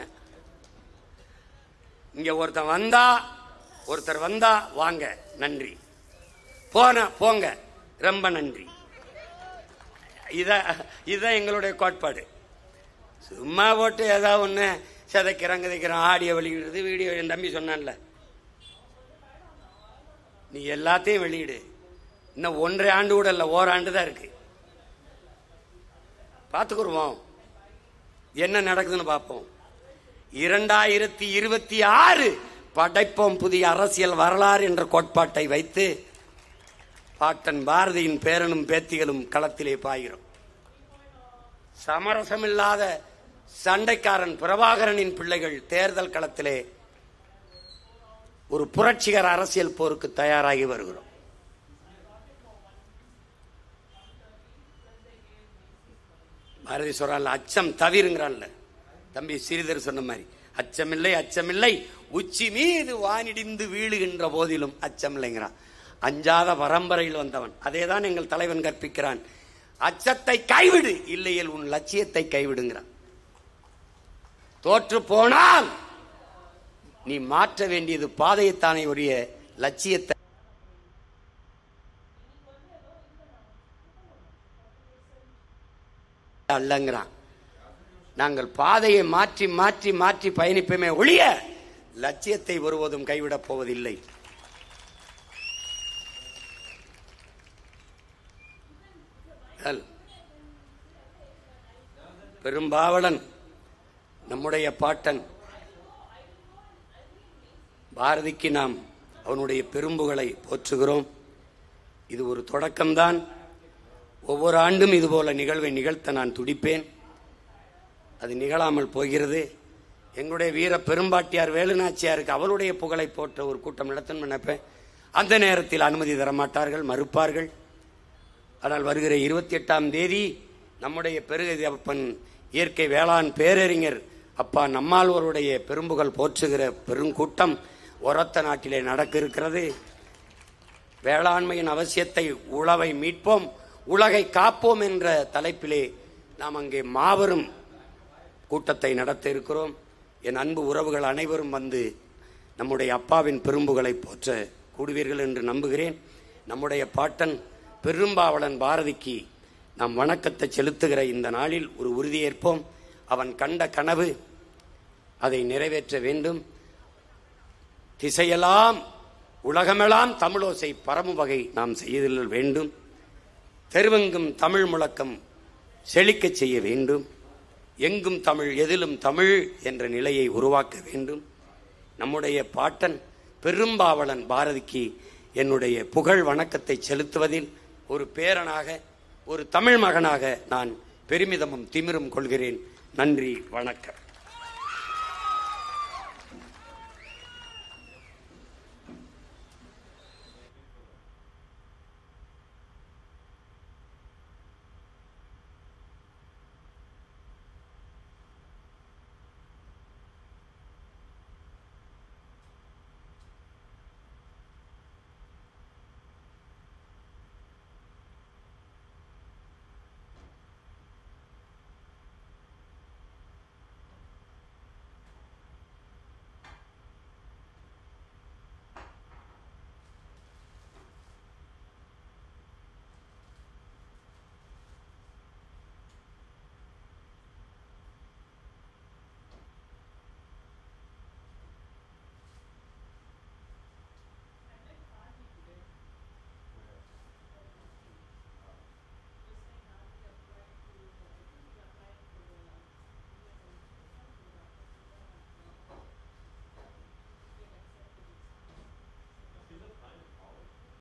இங்க ஒருத்தர் வந்தா வாங்க நன்றி, போங்க ரொம்ப நன்றி. இதான் எங்களுடைய கோட்பாடு. சும்மா போட்டு ஏதாவது ஒண்ணு சிதைக்கிறோம், ஆடியோ வெளியிடுறது, வீடியோ. என் தம்பி சொன்னான்ல, நீ எல்லாத்தையும் வெளியிடு. இன்னும் 1.5 ஆண்டு கூட இல்ல, ஓராண்டு தான் இருக்கு. பார்த்துக்குருவோம் என்ன நடக்குதுன்னு பார்ப்போம். 2026 படைப்போம் புதிய அரசியல் வரலாறு என்ற கோட்பாட்டை வைத்து பாட்டன் பாரதியின் பேரனும் பேத்திகளும் களத்திலே பாய்கிறோம். சமரசமில்லாத சண்டைக்காரன் பிரபாகரனின் பிள்ளைகள் தேர்தல் களத்திலே ஒரு புரட்சிகர அரசியல் போருக்கு தயாராகி வருகிறோம். பாரதி சொல்றான்ல, அச்சம் தவிருங்கிறான்ல. தம்பி ஸ்ரீதர் சொன்ன மாதிரி, அச்சமில்லை அச்சமில்லை உச்சி மீது வானிடிந்து வீழுகின்ற போதிலும் அச்சமில்லைங்கிறான். அஞ்சாத பரம்பரையில் வந்தவன். அதேதான் எங்கள் தலைவன் கற்பிக்கிறான். அச்சத்தை கைவிடு, இல்லையில் உன் லட்சியத்தை கைவிடுங்கிறான். தோற்று போனால் நீ மாற்ற வேண்டியது பாதையத்தானே உரிய லட்சியத்தை அல்லங்கிறான். நாங்கள் பாதையை மாற்றி மாற்றி மாற்றி பயணிப்போமே ஒழிய லட்சியத்தை ஒருவதும் கைவிடப் போவதில்லை. பெரும்பாவளன் நம்முடைய பாட்டன் பாரதிக்கு நாம் அவனுடைய பெரும்புகளை போற்றுகிறோம். இது ஒரு தொடக்கம்தான். ஒவ்வொரு ஆண்டும் இதுபோல நிகழ்வை நிகழ்த்த நான் துடிப்பேன். அது நிகழாமல் போகிறது. எங்களுடைய வீர பெரும்பாட்டியார் வேலுநாச்சியாருக்கு அவளுடைய புகழை போற்ற ஒரு கூட்டம் நடத்தணும் நினைப்பேன். அந்த நேரத்தில் அனுமதி தரமாட்டார்கள், மறுப்பார்கள். ஆனால் வருகிற 28ஆம் தேதி நம்முடைய பெருகப்பன் இயற்கை வேளாண் பேரறிஞர் அப்பா நம்மாழ்வாருடைய பெரும்புகள் போற்றுகிற பெருங்கூட்டம் ஒரத்த நாட்டிலே நடக்க இருக்கிறது. வேளாண்மையின் அவசியத்தை, உழவை மீட்போம், உலகை காப்போம் என்ற தலைப்பிலே நாம் அங்கே மாபெரும் கூட்டத்தை நடத்த இருக்கிறோம். என் அன்பு உறவுகள் அனைவரும் வந்து நம்முடைய அப்பாவின் பெரும்புகளை போற்ற கூடுவீர்கள் என்று நம்புகிறேன். நம்முடைய பாட்டன் பெரும்பாவளன் பாரதிக்கு நாம் வணக்கத்தை செலுத்துகிற இந்த நாளில் ஒரு உறுதியேற்போம். அவன் கண்ட கனவு அதை நிறைவேற்ற வேண்டும். திசையெல்லாம் உலகமெல்லாம் தமிழோசை பரவும் வகை நாம் செய்தல் வேண்டும். தெருவெங்கும் தமிழ் முழக்கம் செழிக்கச் செய்ய வேண்டும். எங்கும் தமிழ், எதிலும் தமிழ் என்ற நிலையை உருவாக்க வேண்டும். நம்முடைய பாட்டன் பெரும்பாவளன் பாரதிக்கு என்னுடைய புகழ் வணக்கத்தை செலுத்துவதில் ஒரு பேரனாக, ஒரு தமிழ் மகனாக நான் பெருமிதமும் திமிரும் கொள்கிறேன். நன்றி, வணக்கம்.